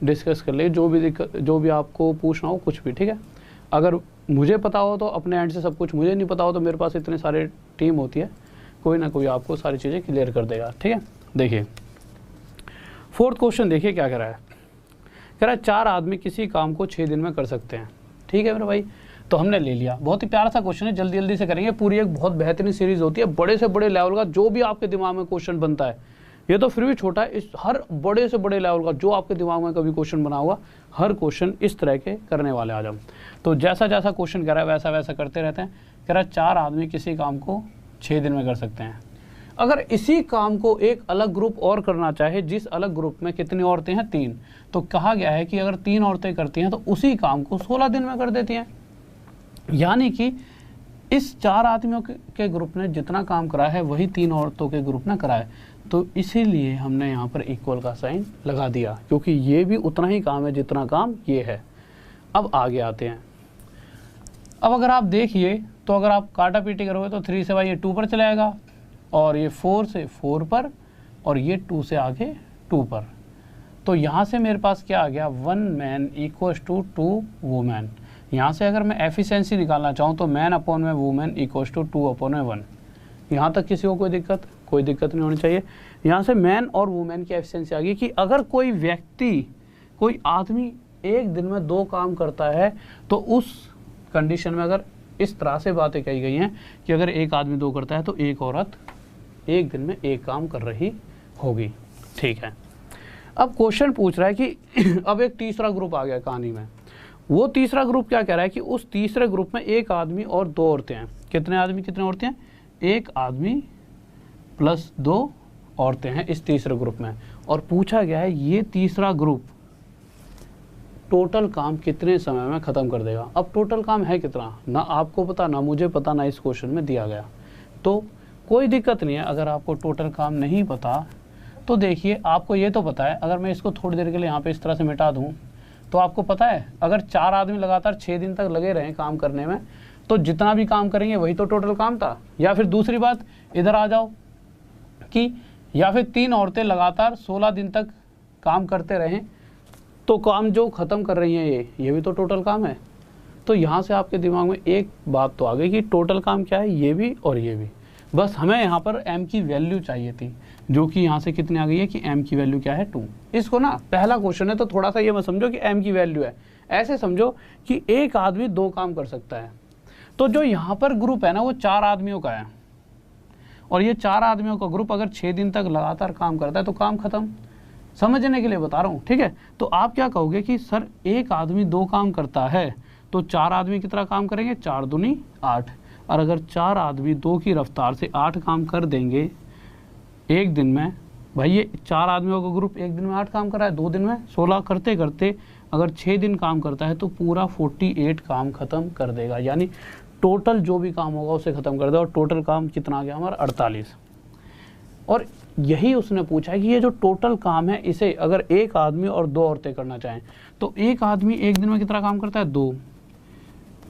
डिस्कस कर लेंगे जो भी दिक्कत, जो भी आपको पूछना हो कुछ भी, ठीक है। अगर मुझे पता हो तो अपने एंड से सब कुछ, मुझे नहीं पता हो तो मेरे पास इतने सारे टीम होती है, कोई ना कोई आपको सारी चीज़ें क्लियर कर देगा, ठीक है। देखिए 4th क्वेश्चन देखिए क्या कह रहा है, कह रहा है 4 आदमी किसी काम को 6 दिन में कर सकते हैं, ठीक है मेरे भाई। तो हमने ले लिया, बहुत ही प्यारा सा क्वेश्चन है, जल्दी जल्दी से करेंगे, पूरी एक बहुत बेहतरीन सीरीज होती है, बड़े से बड़े लेवल का जो भी आपके दिमाग में क्वेश्चन बनता है, ये तो फिर भी छोटा है, इस हर बड़े से बड़े लेवल का जो आपके दिमाग में कभी क्वेश्चन बना होगा, हर क्वेश्चन इस तरह के करने वाले आज हम। तो जैसा जैसा क्वेश्चन कह रहा है वैसा वैसा करते रहते हैं। कह रहा है 4 आदमी किसी काम को 6 दिन में कर सकते हैं। अगर इसी काम को एक अलग ग्रुप और करना चाहे, जिस अलग ग्रुप में कितनी औरतें हैं 3, तो कहा गया है कि अगर 3 औरतें करती हैं तो उसी काम को 16 दिन में कर देती हैं। यानी कि इस 4 आदमियों के ग्रुप ने जितना काम करा है वही 3 औरतों के ग्रुप ने करा है, तो इसीलिए हमने यहाँ पर इक्वल का साइन लगा दिया, क्योंकि ये भी उतना ही काम है जितना काम ये है। अब आगे आते हैं। अब अगर आप देखिए तो अगर आप काटा पीटी करोगे तो 3 से भाई ये 2 पर चलाएगा, और ये 4 से 4 पर, और ये 2 से आगे 2 पर। तो यहाँ से मेरे पास क्या आ गया, 1 मैन इक्वल्स टू 2 वुमेन। यहाँ से अगर मैं एफिशिएंसी निकालना चाहूँ तो मैन अपॉन में वुमेन इक्वल्स टू 2 अपॉन में 1। यहाँ तक किसी को कोई दिक्कत नहीं होनी चाहिए। यहाँ से मैन और वुमेन की एफिशिएंसी आ गई कि अगर कोई व्यक्ति, कोई आदमी एक दिन में 2 काम करता है तो उस कंडीशन में अगर इस तरह से बातें कही गई हैं कि अगर एक आदमी 2 करता है तो एक औरत एक दिन में 1 काम कर रही होगी, ठीक है। अब क्वेश्चन पूछ रहा है कि अब एक तीसरा ग्रुप आ गया कहानी में। वो तीसरा ग्रुप क्या कह रहा है कि उस तीसरे ग्रुप में 1 आदमी और 2 औरतें हैं। कितने आदमी कितने औरतें हैं, 1 आदमी प्लस 2 औरतें हैं इस तीसरे ग्रुप में। और पूछा गया है ये तीसरा ग्रुप टोटल काम कितने समय में ख़त्म कर देगा। अब टोटल काम है कितना, ना आपको पता ना मुझे पता, ना इस क्वेश्चन में दिया गया, तो कोई दिक्कत नहीं है। अगर आपको टोटल काम नहीं पता तो देखिए आपको ये तो पता है, अगर मैं इसको थोड़ी देर के लिए यहाँ पे इस तरह से मिटा दूँ तो आपको पता है अगर 4 आदमी लगातार 6 दिन तक लगे रहें काम करने में तो जितना भी काम करेंगे वही तो टोटल काम था। या फिर दूसरी बात इधर आ जाओ कि या फिर 3 औरतें लगातार 16 दिन तक काम करते रहें तो काम जो ख़त्म कर रही हैं ये भी तो टोटल काम है। तो यहाँ से आपके दिमाग में एक बात तो आ गई कि टोटल काम क्या है, ये भी और ये भी। बस हमें यहाँ पर m की वैल्यू चाहिए थी, जो कि यहाँ से कितनी आ गई है कि m की वैल्यू क्या है 2। इसको ना पहला क्वेश्चन है तो थोड़ा सा ये मत समझो कि m की वैल्यू है, ऐसे समझो कि एक आदमी 2 काम कर सकता है। तो जो यहाँ पर ग्रुप है ना वो 4 आदमियों का है, और ये 4 आदमियों का ग्रुप अगर 6 दिन तक लगातार काम करता है तो काम खत्म। समझने के लिए बता रहा हूँ, ठीक है। तो आप क्या कहोगे कि सर एक आदमी 2 काम करता है तो 4 आदमी कितना काम करेंगे, 4 दूनी 8। और अगर 4 आदमी 2 की रफ्तार से 8 काम कर देंगे एक दिन में, भाई ये 4 आदमियों का ग्रुप एक दिन में 8 काम कर रहा है, 2 दिन में 16 करते करते अगर 6 दिन काम करता है तो पूरा 48 काम खत्म कर देगा। यानी टोटल जो भी काम होगा उसे खत्म कर देगा। और टोटल काम कितना आ गया हमारा 48। और यही उसने पूछा है कि ये जो टोटल काम है इसे अगर एक आदमी और 2 औरतें करना चाहें तो एक आदमी एक दिन में कितना काम करता है, 2।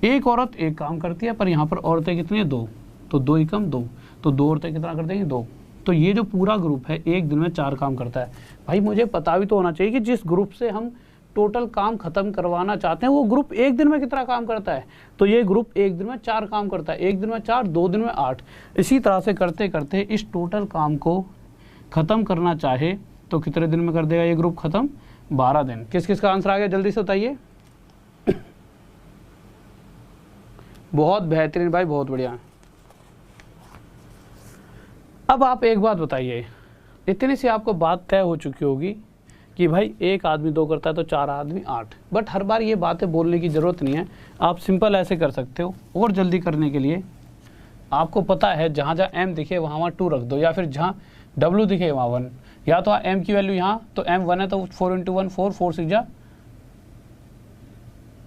एक औरत 1 काम करती है, पर यहाँ पर औरतें कितनी है, 2। तो 2 एकम 2, तो 2 औरतें कितना कर देंगी, 2। तो ये जो पूरा ग्रुप है एक दिन में 4 काम करता है। भाई मुझे पता भी तो होना चाहिए कि जिस ग्रुप से हम टोटल काम खत्म करवाना चाहते हैं वो ग्रुप एक दिन में कितना काम करता है। तो ये ग्रुप एक दिन में 4 काम करता है, एक दिन में 4, 2 दिन में 8। इसी तरह से करते करते इस टोटल काम को ख़त्म करना चाहे तो कितने दिन में कर देगा ये ग्रुप ख़त्म, 12 दिन। किस किस का आंसर आ गया जल्दी से बताइए। बहुत बेहतरीन भाई, बहुत बढ़िया। अब आप एक बात बताइए, इतनी सी आपको बात तय हो चुकी होगी कि भाई एक आदमी 2 करता है तो 4 आदमी 8। बट हर बार ये बातें बोलने की ज़रूरत नहीं है, आप सिंपल ऐसे कर सकते हो। और जल्दी करने के लिए आपको पता है जहाँ जहाँ m दिखे वहाँ 2 रख दो, या फिर जहाँ w दिखे वहाँ 1। या तो m की वैल्यू यहाँ तो m 1 है तो 4 × 1 4, 4 6 जा,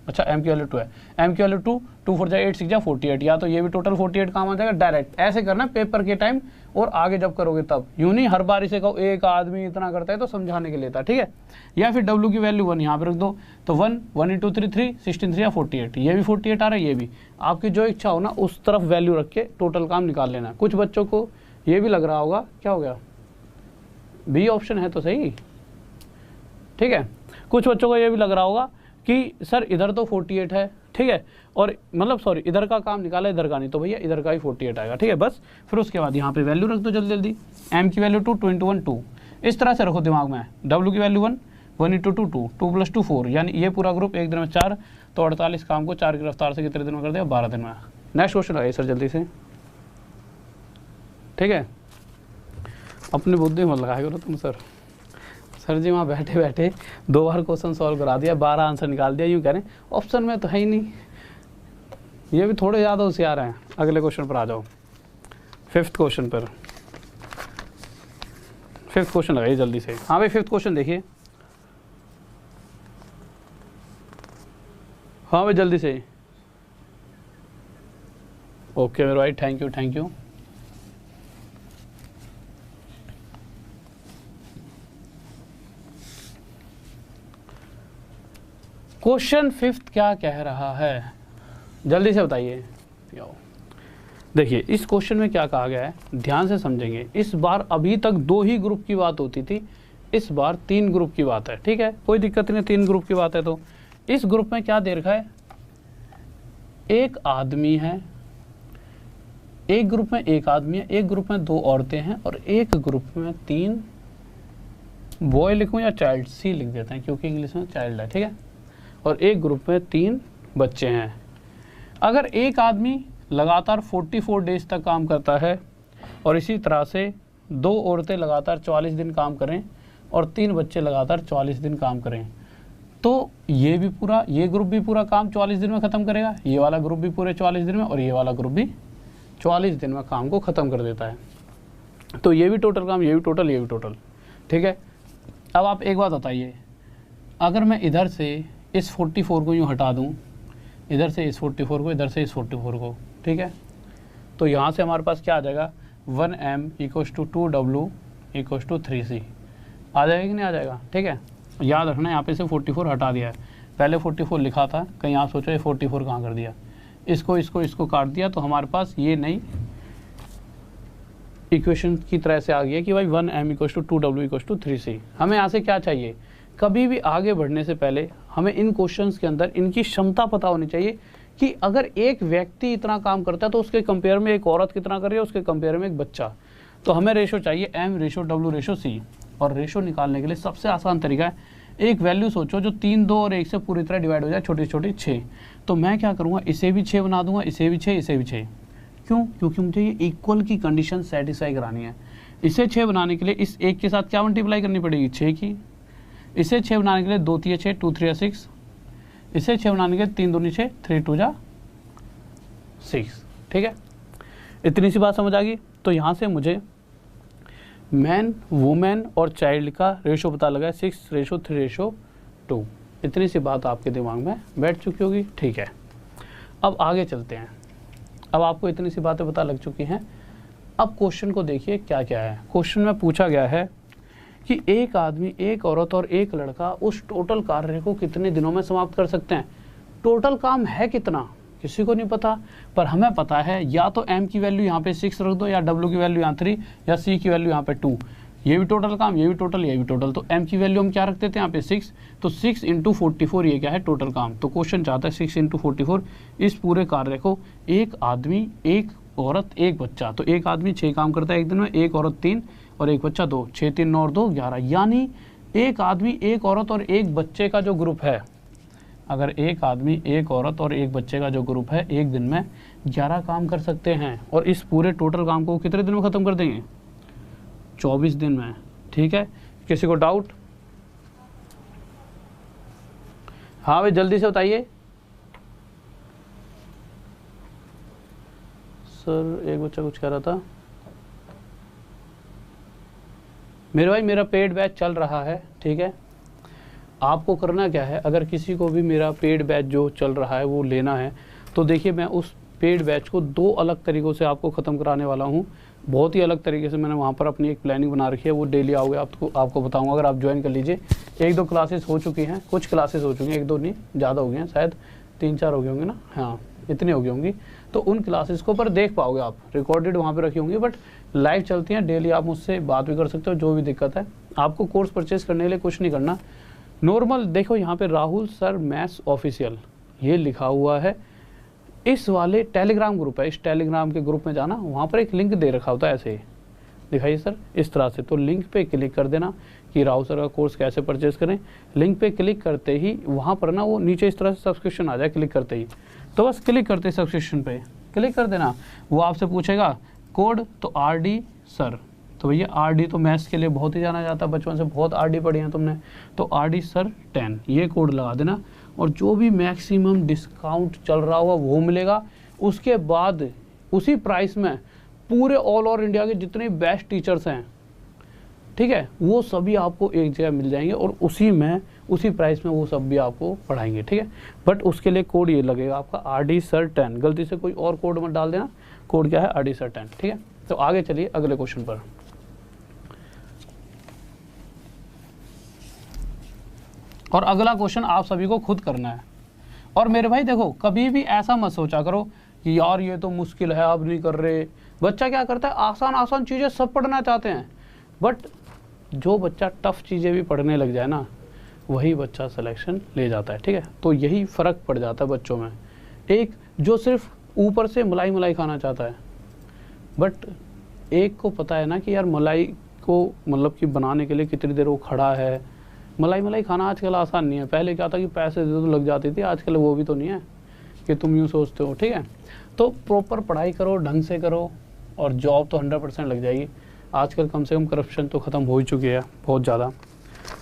अच्छा m की वैल्यू 2 है, m की वैल्यू 2, 2 4 जा 8, 6 जा 48। या तो ये भी टोटल 48 काम आ जाएगा। डायरेक्ट ऐसे करना पेपर के टाइम, और आगे जब करोगे तब। यूँ नहीं हर बार इसे कहो एक आदमी इतना करता है तो समझाने के लिए था, ठीक है। या फिर w की वैल्यू 1 यहाँ पे रख दो, तो 1 1 × 3 3, 16 3 या 48। ये भी 48 आ रहा है, ये भी। आपकी जो इच्छा हो ना उस तरफ वैल्यू रख के टोटल काम निकाल लेना। कुछ बच्चों को ये भी लग रहा होगा, क्या हो गया, बी ऑप्शन है तो सही, ठीक है। कुछ बच्चों को ये भी लग रहा होगा कि सर इधर तो 48 है, ठीक है, और मतलब सॉरी इधर का काम निकाला इधर का नहीं, तो भैया इधर का ही 48 आएगा, ठीक है। बस फिर उसके बाद यहाँ पे वैल्यू रख दो जल्दी जल्दी। m की वैल्यू 2, 2 × 1 2, इस तरह से रखो दिमाग में। w की वैल्यू 1, 1 × 2 2, 2 + 2 4। यानी ये पूरा ग्रुप एक दिन में 4, तो 48 काम को 4 की रफ्तार से कितने दिन में कर दिया, 12 दिन में। नेक्स्ट क्वेश्चन आइए सर जल्दी से, ठीक है। अपनी बुद्धि मत लगाएगा ना तुम सर जी वहाँ बैठे बैठे 2 बार क्वेश्चन सॉल्व करा दिया, 12 आंसर निकाल दिया, यूँ कह रहे हैं ऑप्शन में तो है ही नहीं। ये भी थोड़े ज़्यादा होशियार हैं। अगले क्वेश्चन पर आ जाओ, 5th क्वेश्चन पर। 5th क्वेश्चन लगाइए जल्दी से। हाँ भाई 5th क्वेश्चन देखिए, हाँ भाई जल्दी से। ओके मेरे भाई, thank you thank you. Question 5th क्या कह रहा है जल्दी से बताइए। देखिए इस क्वेश्चन में क्या कहा गया है, ध्यान से समझेंगे। इस बार अभी तक 2 ही ग्रुप की बात होती थी, इस बार 3 ग्रुप की बात है, ठीक है। कोई दिक्कत नहीं, 3 ग्रुप की बात है। तो इस ग्रुप में क्या दे रखा है, एक आदमी है, एक ग्रुप में एक आदमी है, एक ग्रुप में 2 औरतें हैं, और एक ग्रुप में 3 बॉय लिखूं या चाइल्ड, सी लिख देते हैं क्योंकि इंग्लिश में चाइल्ड है, ठीक है। और एक ग्रुप में 3 बच्चे हैं। अगर एक आदमी लगातार 44 डेज तक काम करता है और इसी तरह से 2 औरतें लगातार 44 दिन काम करें और 3 बच्चे लगातार 44 दिन काम करें, तो ये भी पूरा, ये ग्रुप भी पूरा काम 44 दिन में ख़त्म करेगा, ये वाला ग्रुप भी पूरे 44 दिन में, और ये वाला ग्रुप भी 44 दिन में काम को ख़त्म कर देता है। तो ये भी टोटल काम, ये भी टोटल, ये भी टोटल, ठीक है। अब आप एक बात बताइए, अगर मैं इधर से इस 44 को यूँ हटा दूँ, इधर से इस 44 को, इधर से इस 44 को, ठीक है, तो यहाँ से हमारे पास क्या आ जाएगा, 1m = 2w = 3c आ जाएगा कि नहीं आ जाएगा, ठीक है। याद रखना यहाँ पे से 44 हटा दिया है, पहले 44 लिखा था, कहीं आप सोचो ये 44 कहाँ कर दिया, इसको काट दिया, तो हमारे पास ये नहीं इक्वेशन की तरह से आ गया कि भाई 1m = 2w = 3c। हमें यहाँ से क्या चाहिए, कभी भी आगे बढ़ने से पहले हमें इन क्वेश्चंस के अंदर इनकी क्षमता पता होनी चाहिए कि अगर एक व्यक्ति इतना काम करता है तो उसके कंपेयर में एक औरत कितना कर रही है, उसके कंपेयर में एक बच्चा। तो हमें रेशो चाहिए m/w/c, और रेशो निकालने के लिए सबसे आसान तरीका है, एक वैल्यू सोचो जो 3, 2 और 1 से पूरी तरह डिवाइड हो जाए, छोटी छोटी 6। तो मैं क्या करूँगा, इसे भी 6 बना दूंगा, इसे भी 6, इसे भी 6। क्यों? क्योंकि मुझे ये इक्वल की कंडीशन सेटिस्फाई करानी है। इसे 6 बनाने के लिए इस 1 के साथ क्या मल्टीप्लाई करनी पड़ेगी, 6 की। इसे 6 बनाने के लिए 2 3 6, 2 3 6। इसे 6 बनाने के लिए 3 2 6, 3 2 6। ठीक है, इतनी सी बात समझ आ गई। तो यहाँ से मुझे मैन, वुमेन और चाइल्ड का रेशो पता लगा है 6:3:2। इतनी सी बात आपके दिमाग में बैठ चुकी होगी। ठीक है, अब आगे चलते हैं। अब आपको इतनी सी बातें पता लग चुकी हैं। अब क्वेश्चन को देखिए क्या क्या है। क्वेश्चन में पूछा गया है कि एक आदमी, एक औरत और एक लड़का उस टोटल कार्य को कितने दिनों में समाप्त कर सकते हैं। टोटल काम है कितना, किसी को नहीं पता, पर हमें पता है या तो m की वैल्यू यहाँ पे 6 रख दो, या w की वैल्यू यहाँ 3, या c की वैल्यू यहाँ पे 2। ये भी टोटल काम, ये भी टोटल, ये भी टोटल। तो m की वैल्यू हम क्या रखते थे यहाँ पे 6, तो 6 × 44 ये क्या है, टोटल काम। तो क्वेश्चन चाहता है 6 × 44 इस पूरे कार्य को एक आदमी, एक औरत, एक बच्चा। तो एक आदमी 6 काम करता है एक दिन में, एक औरत 3 और एक बच्चा 2। 6 3 9 और 2 11। यानी एक आदमी, एक औरत और एक बच्चे का जो ग्रुप है, अगर एक आदमी, एक औरत और एक बच्चे का जो ग्रुप है, एक दिन में 11 काम कर सकते हैं। और इस पूरे टोटल काम को कितने दिन में ख़त्म कर देंगे, 24 दिन में। ठीक है, किसी को डाउट? हाँ भाई जल्दी से बताइए। सर एक बच्चा कुछ कह रहा था। मेरे भाई मेरा पेड बैच चल रहा है, ठीक है। आपको करना क्या है, अगर किसी को भी मेरा पेड बैच जो चल रहा है वो लेना है, तो देखिए मैं उस पेड बैच को 2 अलग तरीक़ों से आपको ख़त्म कराने वाला हूँ। बहुत ही अलग तरीके से मैंने वहाँ पर अपनी एक प्लानिंग बना रखी है, वो डेली आओगे आपको बताऊँगा। अगर आप ज्वाइन कर लीजिए। 1-2 क्लासेस हो चुकी हैं, कुछ क्लासेस हो चुकी हैं, 1-2 नहीं, ज़्यादा हो गए हैं, शायद 3-4 हो गए होंगे ना, हाँ इतनी हो गई होंगी। तो उन क्लासेस को पर देख पाओगे आप, रिकॉर्डेड वहाँ पर रखी होंगी, बट लाइव चलती हैं डेली। आप मुझसे बात भी कर सकते हो, जो भी दिक्कत है। आपको कोर्स परचेज़ करने के लिए कुछ नहीं करना, नॉर्मल देखो यहाँ पे राहुल सर मैथ्स ऑफिशियल ये लिखा हुआ है। इस वाले टेलीग्राम ग्रुप है, इस टेलीग्राम के ग्रुप में जाना, वहाँ पर एक लिंक दे रखा होता है, ऐसे ही दिखाइए सर इस तरह से। तो लिंक पे क्लिक कर देना कि राहुल सर का कोर्स कैसे परचेज़ करें। लिंक पे क्लिक करते ही वहाँ पर ना वो नीचे इस तरह से सब्सक्रिप्शन आ जाए, क्लिक करते ही। तो बस क्लिक करते ही सब्सक्रिप्शन पे क्लिक कर देना। वो आपसे पूछेगा कोड, तो RD सर। तो भैया RD तो मैथ्स के लिए बहुत ही जाना जाता है, बचपन से बहुत RD पढ़ी हैं तुमने, तो RD सर 10 ये कोड लगा देना। और जो भी मैक्सिमम डिस्काउंट चल रहा होगा वो मिलेगा। उसके बाद उसी प्राइस में पूरे ऑल ओवर इंडिया के जितने बेस्ट टीचर्स हैं, ठीक है, वो सभी आपको एक जगह मिल जाएंगे, और उसी प्राइस में वो सब भी आपको पढ़ाएंगे, ठीक है। बट उसके लिए कोड ये लगेगा आपका RD सर 10। गलती से कोई और कोड मत डाल देना, कोड क्या है RD सर 10, ठीक है। तो आगे चलिए अगले क्वेश्चन पर। और अगला क्वेश्चन आप सभी को खुद करना है। और मेरे भाई देखो, कभी भी ऐसा मत सोचा करो कि यार ये तो मुश्किल है, अब नहीं कर रहे। बच्चा क्या करता है, आसान आसान चीज़ें सब पढ़ना चाहते हैं, बट जो बच्चा टफ चीज़ें भी पढ़ने लग जाए ना, वही बच्चा सिलेक्शन ले जाता है, ठीक है। तो यही फ़र्क पड़ जाता है बच्चों में। एक जो सिर्फ ऊपर से मलाई मलाई खाना चाहता है, बट एक को पता है ना कि यार मलाई को मतलब कि बनाने के लिए कितनी देर वो खड़ा है। मलाई खाना आजकल आसान नहीं है। पहले क्या था कि पैसे दे तो लग जाती थी, आजकल वो भी तो नहीं है कि तुम यूँ सोचते हो, ठीक है। तो प्रॉपर पढ़ाई करो, ढंग से करो, और जॉब तो 100% लग जाएगी। आजकल कम से कम करप्शन तो ख़त्म हो ही चुकी है बहुत ज़्यादा।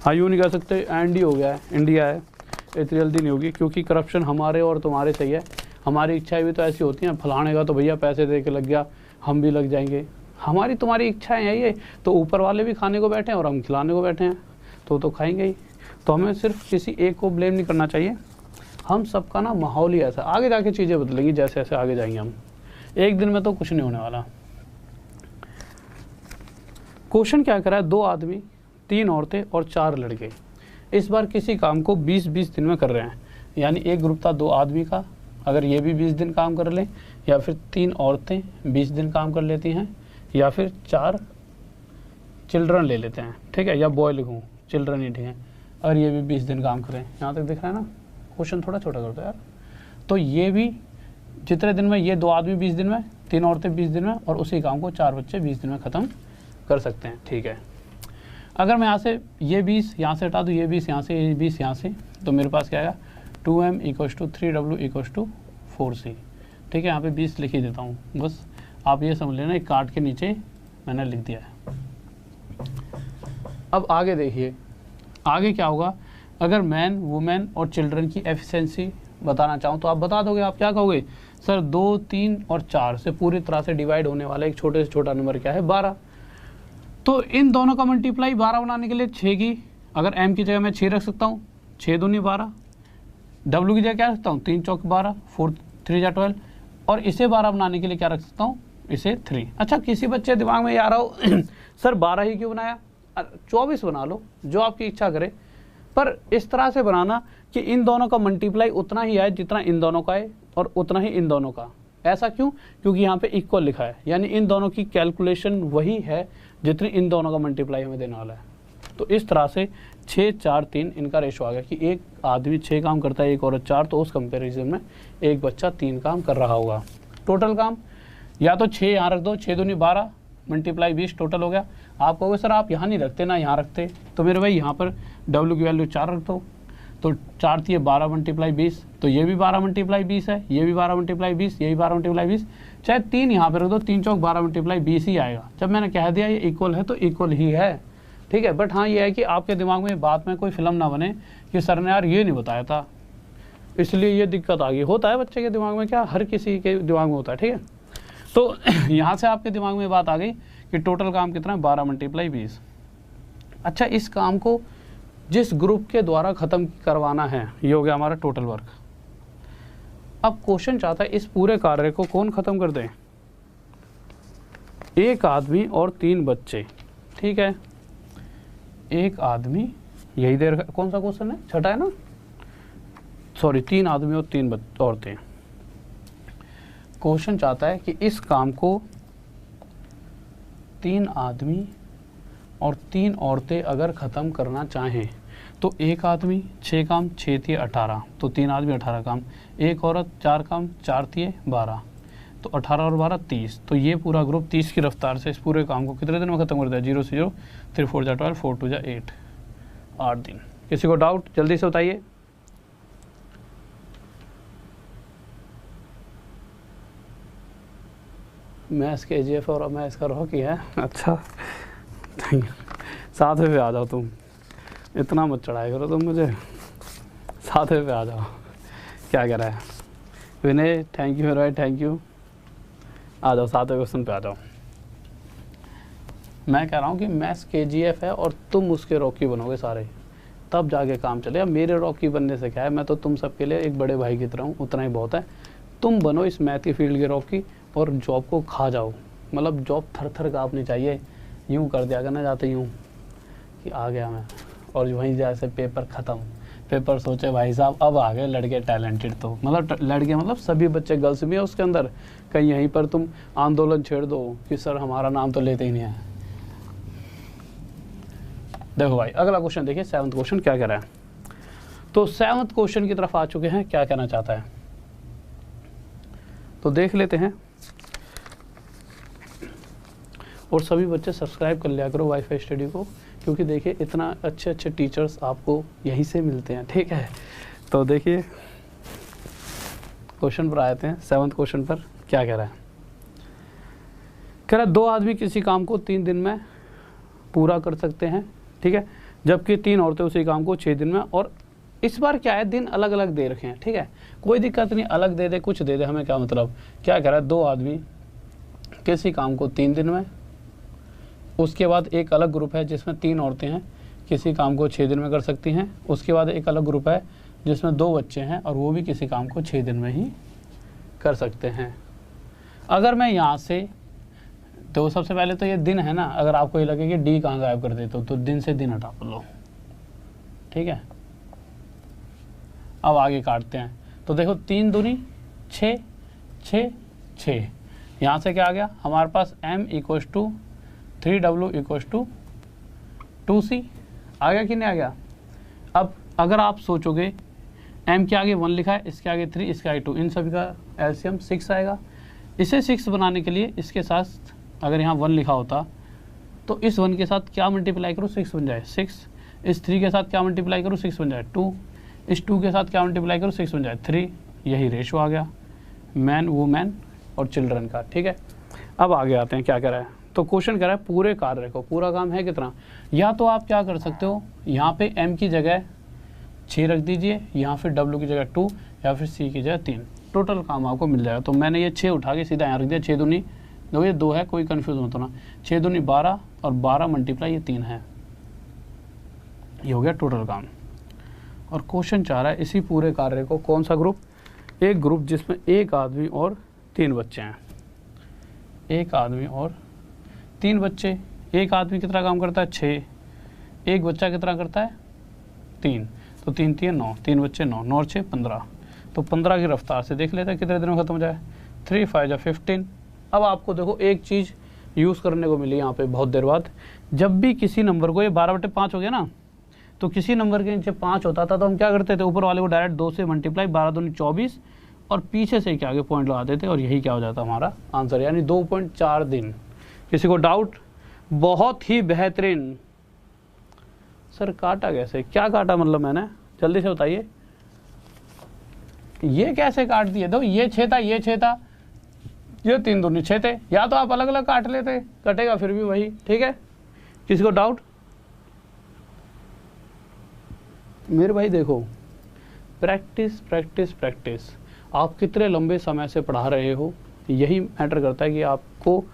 हाँ यूँ नहीं कह सकते एंड ही हो गया है, इंडिया है, इतनी जल्दी नहीं होगी, क्योंकि करप्शन हमारे और तुम्हारे सही है। हमारी इच्छाएँ भी तो ऐसी होती हैं, फलाने का तो भैया पैसे दे के लग गया, हम भी लग जाएंगे। हमारी तुम्हारी इच्छाएँ हैं ये, तो ऊपर वाले भी खाने को बैठे हैं और हम खिलाने को बैठे हैं, तो खाएंगे ही। तो हमें सिर्फ किसी एक को ब्लेम नहीं करना चाहिए, हम सबका ना माहौल ही ऐसा। आगे जाके चीज़ें बदलेंगी जैसे जैसे आगे जाएंगे हम, एक दिन में तो कुछ नहीं होने वाला। क्वेश्चन क्या करा है, 2 आदमी, 3 औरतें और 4 लड़के इस बार किसी काम को 20-20 दिन में कर रहे हैं। यानी एक ग्रुप था 2 आदमी का, अगर ये भी 20 दिन काम कर लें, या फिर 3 औरतें 20 दिन काम कर लेती हैं, या फिर 4 चिल्ड्रन ले लेते हैं, ठीक है, या बॉय लिखूँ, चिल्ड्रन ही ठीक है, और ये भी 20 दिन काम करें। यहाँ तक दिख रहा है ना, क्वेश्चन थोड़ा छोटा कर दो यार। तो ये भी जितने दिन में, ये 2 आदमी 20 दिन में, 3 औरतें 20 दिन में, और उसी काम को 4 बच्चे 20 दिन में ख़त्म कर सकते हैं, ठीक है। अगर मैं यहाँ से ये 20 यहाँ से हटा दूँ, ये 20 यहाँ से, ये 20 यहाँ से, तो मेरे पास क्या आएगा 2m = 3w = 4c, ठीक है। यहाँ पे 20 लिख ही देता हूँ, बस आप ये समझ लेना, एक काट के नीचे मैंने लिख दिया है। अब आगे देखिए, आगे क्या होगा। अगर मैन, वुमेन और चिल्ड्रन की एफिशिएंसी बताना चाहूँ तो आप बता दोगे, आप क्या कहोगे, सर 2, 3 और 4 से पूरी तरह से डिवाइड होने वाला एक छोटे से छोटा नंबर क्या है, 12। तो इन दोनों का मल्टीप्लाई 12 बनाने के लिए 6 की, अगर m की जगह मैं 6 रख सकता हूँ, 6 दूनी 12, w की जगह क्या रख सकता हूँ, 3 चौक 12, 4 3 जा 12, और इसे 12 बनाने के लिए क्या रख सकता हूँ, इसे 3। अच्छा, किसी बच्चे दिमाग में ये आ रहा हो सर 12 ही क्यों बनाया, 24 बना लो, जो आपकी इच्छा करे, पर इस तरह से बनाना कि इन दोनों का मल्टीप्लाई उतना ही आए जितना इन दोनों का है, और उतना ही इन दोनों का। ऐसा क्यों, क्योंकि यहाँ पे इक्वल लिखा है, यानी इन दोनों की कैलकुलेशन वही है जितनी इन दोनों का मल्टीप्लाई हमें देने वाला है। तो इस तरह से 6, 4, 3 इनका रेशो आ गया कि एक आदमी 6 काम करता है, एक औरत 4, तो उस कंपेरिजन में एक बच्चा 3 काम कर रहा होगा। टोटल काम या तो 6 यहाँ रख दो, 6 दूनी 12 मल्टीप्लाई 20 टोटल हो गया। आप कहोगे सर आप यहाँ नहीं रखते ना, यहाँ रखते, तो मेरे भाई यहाँ पर W की वैल्यू 4 रख दो, तो 4 थी 12 × 20, तो ये भी 12 × 20 है, ये भी 12 × 20, ये भी 12 × 20, चाहे 3 यहाँ पर रख दो, 3 चौक 12 × 20 ही आएगा। जब मैंने कह दिया ये इक्वल है तो इक्वल ही है, ठीक है। बट हाँ ये है कि आपके दिमाग में बात में कोई फिल्म ना बने कि सर ने यार ये नहीं बताया था, इसलिए ये दिक्कत आ गई। होता है बच्चे के दिमाग में, क्या हर किसी के दिमाग में होता है, ठीक है। तो यहाँ से आपके दिमाग में बात आ गई कि टोटल काम कितना है, 12 × 20। अच्छा, इस काम को जिस ग्रुप के द्वारा ख़त्म करवाना है, ये हो गया हमारा टोटल वर्क। अब क्वेश्चन चाहता है इस पूरे कार्य को कौन ख़त्म कर दे, एक आदमी और 3 बच्चे, ठीक है। एक आदमी, यही देर, कौन सा क्वेश्चन है, छठा है ना, सॉरी, 3 आदमी और 3 औरतें। क्वेश्चन चाहता है कि इस काम को 3 आदमी और 3 औरतें अगर ख़त्म करना चाहें तो एक आदमी 6 काम, 6 थी 18, तो 3 आदमी 18 काम, एक औरत 4 काम, 4 थी 12, तो 18 और 12 30। तो ये पूरा ग्रुप 30 की रफ्तार से इस पूरे काम को कितने दिन में ख़त्म कर दिया, 0 से 0, 3 4 जा 12, 4 2 जा 8, 8 दिन। किसी को डाउट जल्दी से बताइए। मैथ्स के KGF और मैथ्स का रॉकी है, अच्छा सातवें पे आ जाओ, तुम इतना मत चढ़ाई करो तुम मुझे, सातवें पे आ जाओ। क्या कह रहा है विनय, थैंक यू भाई, थैंक यू, आ जाओ 7वें क्वेश्चन पे आ जाओ। मैं कह रहा हूँ कि मैथ्स KGF है और तुम उसके रॉकी बनोगे सारे, तब जाके काम चलेगा। मेरे रॉकी बनने से क्या है, मैं तो तुम सबके लिए एक बड़े भाई की तरह हूँ, उतना ही बहुत है। तुम बनो इस मैथ की फील्ड के रॉकी और जॉब को खा जाओ, मतलब जॉब थर थर काँपनी चाहिए, यूँ कर दिया करना जाते यूँ कि आ गया मैं, और वहीं जैसे पेपर ख़त्म, पेपर सोचे भाई साहब अब आ गए लड़के टैलेंटेड, तो मतलब लड़के मतलब सभी बच्चे, गर्ल्स भी है उसके अंदर, कहीं यहीं पर तुम आंदोलन छेड़ दो कि सर हमारा नाम तो लेते ही नहीं है। देखो भाई अगला क्वेश्चन देखिए, 7वां क्वेश्चन क्या कह रहा है। तो 7वां क्वेश्चन की तरफ आ चुके हैं, क्या कहना चाहता है तो देख लेते हैं। और सभी बच्चे सब्सक्राइब कर लिया करो वाईफाई स्टडी को, क्योंकि देखिए इतना अच्छे अच्छे टीचर्स आपको यहीं से मिलते हैं, ठीक है। तो देखिए क्वेश्चन पर आते हैं, 7वां क्वेश्चन पर क्या कह रहा है। कह रहा है 2 आदमी किसी काम को 3 दिन में पूरा कर सकते हैं, ठीक है, जबकि 3 औरतें उसी काम को 6 दिन में, और इस बार क्या है दिन अलग अलग दे रखे हैं, ठीक है, कोई दिक्कत नहीं, अलग दे दे कुछ दे दे, हमें क्या मतलब। क्या कह रहा है 2 आदमी किसी काम को 3 दिन में, उसके बाद एक अलग ग्रुप है जिसमें 3 औरतें हैं, किसी काम को 6 दिन में कर सकती हैं। उसके बाद एक अलग ग्रुप है जिसमें 2 बच्चे हैं और वो भी किसी काम को 6 दिन में ही कर सकते हैं। अगर मैं यहाँ से, तो सबसे पहले तो ये दिन है ना, अगर आपको ये लगे कि डी कहाँ गायब कर देते हो तो दिन से दिन हटा लो, ठीक है। अब आगे काटते हैं, तो देखो 3 दूनी 6, 6, 6, यहाँ से क्या आ गया हमारे पास m equals to 3w equals to 2c आ गया कि नहीं आ गया। अब अगर आप सोचोगे m के आगे 1 लिखा है, इसके आगे 3, इसके आगे 2, इन सभी का एलसीएम 6 आएगा। इसे 6 बनाने के लिए इसके साथ अगर यहाँ 1 लिखा होता तो इस 1 के साथ क्या मल्टीप्लाई करो 6 बन जाए 6, इस 3 के साथ क्या मल्टीप्लाई करो 6 बन जाए 2, इस 2 के साथ क्या मल्टीप्लाई करो 6 बन जाए 3। यही रेशो आ गया मैन वुमेन और चिल्ड्रन का। ठीक है, अब आगे आते हैं क्या कह रहा है। तो क्वेश्चन कह रहा है पूरे कार्य को, पूरा काम है कितना। या तो आप क्या कर सकते हो, यहाँ पे m की जगह 6 रख दीजिए, यहाँ फिर w की जगह 2 या फिर c की जगह 3, टोटल काम आपको मिल जाएगा। तो मैंने ये 6 उठा के सीधा यहाँ रख दिया, 6 दूनी दो, ये 2 है, कोई कन्फ्यूज मत होना, 6 दूनी 12 और 12 मल्टीप्लाई ये 3 है, ये हो गया टोटल काम। और क्वेश्चन चाह रहा है इसी पूरे कार्य को कौन सा ग्रुप, एक ग्रुप जिसमें एक आदमी और 3 बच्चे हैं, एक आदमी और 3 बच्चे। एक आदमी कितना काम करता है 6, एक बच्चा कितना करता है 3, तो 3 3 9, 3 बच्चे 9, 9 और 6 15, तो 15 की रफ्तार से देख लेते हैं कितने दिनों में खत्म हो जाए, 3 5 जा 15। अब आपको देखो एक चीज़ यूज़ करने को मिली यहाँ पे बहुत देर बाद, जब भी किसी नंबर को, ये 12/5 हो गया ना, तो किसी नंबर के नीचे 5 होता था तो हम क्या करते थे, ऊपर वाले को डायरेक्ट 2 से मल्टीप्लाई, 12 दूनी 24 और पीछे से क्या आगे पॉइंट लगा देते और यही क्या हो जाता हमारा आंसर, यानी 2.4 दिन। किसी को डाउट? बहुत ही बेहतरीन। सर काटा कैसे, क्या काटा मतलब मैंने, जल्दी से बताइए। ये कैसे काट दिए, दो ये 6 था, ये 6 था, ये 3 दूनी 6 थे, या तो आप अलग अलग काट लेते, कटेगा फिर भी वही। ठीक है, किसी को डाउट? मेरे भाई देखो, प्रैक्टिस प्रैक्टिस प्रैक्टिस, आप कितने लंबे समय से पढ़ा रहे हो यही मैटर करता है कि आपको,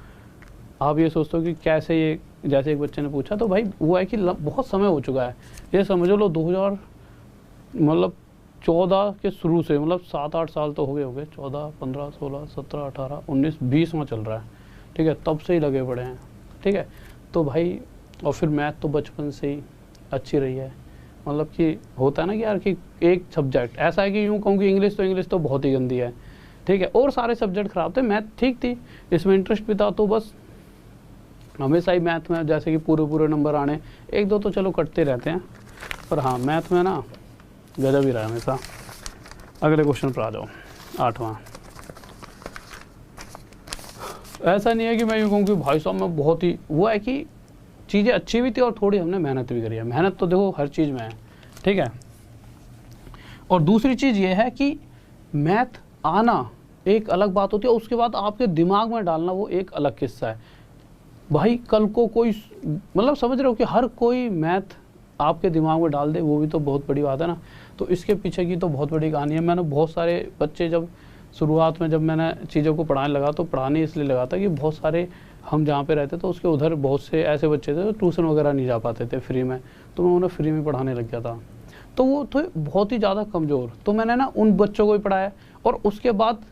आप ये सोचते हो कि कैसे ये, जैसे एक बच्चे ने पूछा तो भाई वो है कि बहुत समय हो चुका है, ये समझ लो 2014 के शुरू से, मतलब 7-8 साल तो हो गए 14 15 16 17 18 19 20 में चल रहा है। ठीक है, तब से ही लगे पड़े हैं। ठीक है, तो भाई और फिर मैथ तो बचपन से ही अच्छी रही है, मतलब कि होता है ना कि यार कि एक सब्जेक्ट ऐसा है कि यूँ कहूँ कि इंग्लिश तो बहुत ही गंदी है। ठीक है, और सारे सब्जेक्ट ख़राब थे, मैथ ठीक थी, इसमें इंटरेस्ट भी था, तो बस हमेशा ही मैथ में जैसे कि पूरे नंबर आने, 1-2 तो चलो कटते रहते हैं, पर हाँ मैथ में ना गजब ही रहा है हमेशा। अगले क्वेश्चन पर आ जाओ, 8वां। ऐसा नहीं है कि मैं यूँ कहूँ कि भाई साहब मैं बहुत ही, वो है कि चीज़ें अच्छी भी थी और थोड़ी हमने मेहनत भी करी है। मेहनत तो देखो हर चीज़ में है। ठीक है, और दूसरी चीज़ ये है कि मैथ आना एक अलग बात होती है, उसके बाद आपके दिमाग में डालना वो एक अलग किस्सा है। भाई कल को कोई, मतलब समझ रहे हो कि हर कोई मैथ आपके दिमाग में डाल दे, वो भी तो बहुत बड़ी बात है ना। तो इसके पीछे की तो बहुत बड़ी कहानी है। मैंने बहुत सारे बच्चे, जब शुरुआत में जब मैंने चीज़ों को पढ़ाने लगा तो पढ़ाने इसलिए लगा था कि बहुत सारे, हम जहाँ पे रहते तो उसके उधर बहुत से ऐसे बच्चे थे जो ट्यूशन वगैरह नहीं जा पाते थे फ्री में, तो मैं उन्हें फ्री में पढ़ाने लग गया था। तो वो थे बहुत ही ज़्यादा कमज़ोर, तो मैंने ना उन बच्चों को ही पढ़ाया। और उसके बाद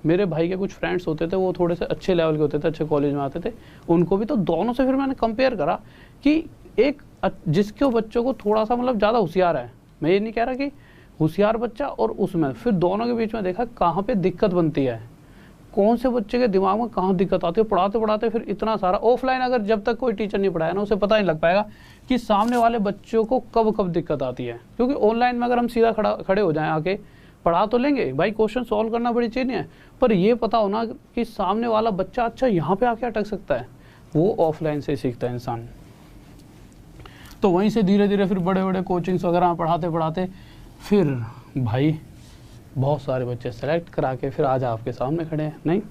मेरे भाई के कुछ फ्रेंड्स होते थे, वो थोड़े से अच्छे लेवल के होते थे, अच्छे कॉलेज में आते थे, उनको भी, तो दोनों से फिर मैंने कंपेयर करा कि एक जिसके बच्चों को थोड़ा सा मतलब ज़्यादा होशियार है, मैं ये नहीं कह रहा कि होशियार बच्चा, और उसमें फिर दोनों के बीच में देखा कहाँ पे दिक्कत बनती है, कौन से बच्चे के दिमाग में कहाँ दिक्कत आती है। पढ़ाते पढ़ाते फिर इतना सारा ऑफलाइन, अगर जब तक कोई टीचर नहीं पढ़ाया ना, उसे पता नहीं लग पाएगा कि सामने वाले बच्चों को कब कब दिक्कत आती है। क्योंकि ऑनलाइन में अगर हम सीधा खड़े हो जाएं आके, पढ़ा तो लेंगे भाई, क्वेश्चन सॉल्व करना बड़ी चीज़ नहीं है, पर ये पता होना कि सामने वाला बच्चा अच्छा यहाँ पे आके अटक सकता है, वो ऑफलाइन से सीखता है इंसान। तो वहीं से धीरे धीरे फिर बड़े बड़े कोचिंग्स वगैरह पढ़ाते पढ़ाते फिर भाई बहुत सारे बच्चे सेलेक्ट करा के फिर आज आपके सामने खड़े हैं। नहीं,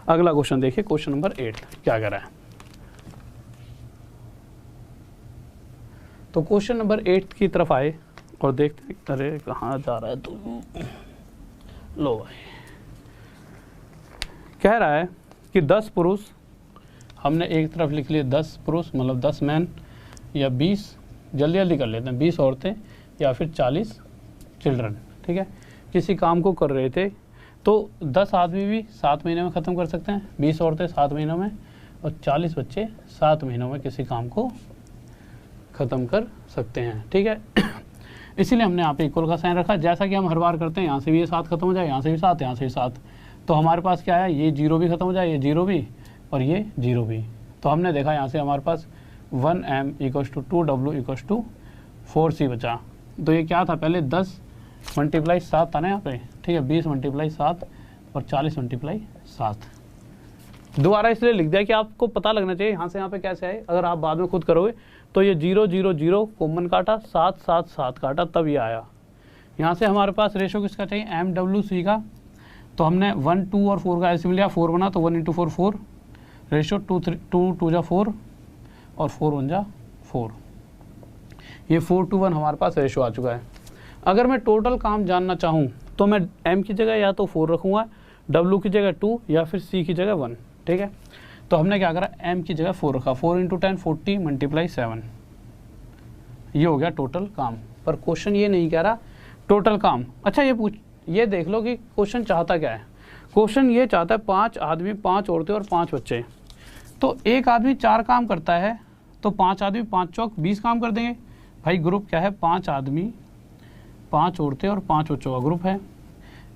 अगला क्वेश्चन देखिए, क्वेश्चन नंबर 8 क्या कर रहा है। तो क्वेश्चन नंबर 8 की तरफ आए और देखते हैं, अरे कहाँ जा रहा है तू। लो भाई, कह रहा है कि 10 पुरुष, हमने एक तरफ लिख लिए 10 पुरुष, मतलब 10 मैन, या 20, जल्दी जल्दी कर लेते हैं, 20 औरतें या फिर 40 चिल्ड्रन। ठीक है, किसी काम को कर रहे थे, तो 10 आदमी भी 7 महीने में ख़त्म कर सकते हैं, 20 औरतें 7 महीनों में, और 40 बच्चे 7 महीनों में किसी काम को ख़त्म कर सकते हैं। ठीक है, इसीलिए हमने यहाँ पे इक्वल का साइन रखा, जैसा कि हम हर बार करते हैं। यहाँ से भी ये 7 खत्म हो जाए, यहाँ से भी 7, यहाँ से भी 7, तो हमारे पास क्या है, ये 0 भी ख़त्म हो जाए, ये 0 भी और ये 0 भी। तो हमने देखा यहाँ से हमारे पास 1m = 2w = 4c बचा। तो ये क्या था, पहले 10 × 7 था ना यहाँ पे, ठीक है, 20 × 7 और 40 × 7। दोबारा इसलिए लिख दिया कि आपको पता लगना चाहिए यहाँ से यहाँ पे कैसे आए। अगर आप बाद में खुद करोगे तो ये 0 0 0 कॉमन काटा, 7 7 7 काटा, तब ये आया। यहाँ से हमारे पास रेशो किसका चाहिए, MWC का। तो हमने 1 2 और 4 का एलसीएम लिया, 4 बना तो 1 × 4 4, रेशो 2 2 जा 4 और 4 1 जा 4। ये 4:1 हमारे पास रेशो आ चुका है। अगर मैं टोटल काम जानना चाहूँ तो मैं M की जगह या तो 4 रखूँगा, W की जगह 2 या फिर C की जगह 1, ठीक है। तो हमने क्या करा, M की जगह 4 रखा, 4 × 10 40 × 7, ये हो गया टोटल काम। पर क्वेश्चन ये नहीं कह रहा टोटल काम। अच्छा ये देख लो कि क्वेश्चन चाहता क्या है। क्वेश्चन ये चाहता है 5 आदमी, 5 औरतें और 5 बच्चे। तो एक आदमी 4 काम करता है तो 5 आदमी 5 चौक 20 काम कर देंगे। भाई ग्रुप क्या है, 5 आदमी 5 औरतें और 5 बच्चों का ग्रुप है।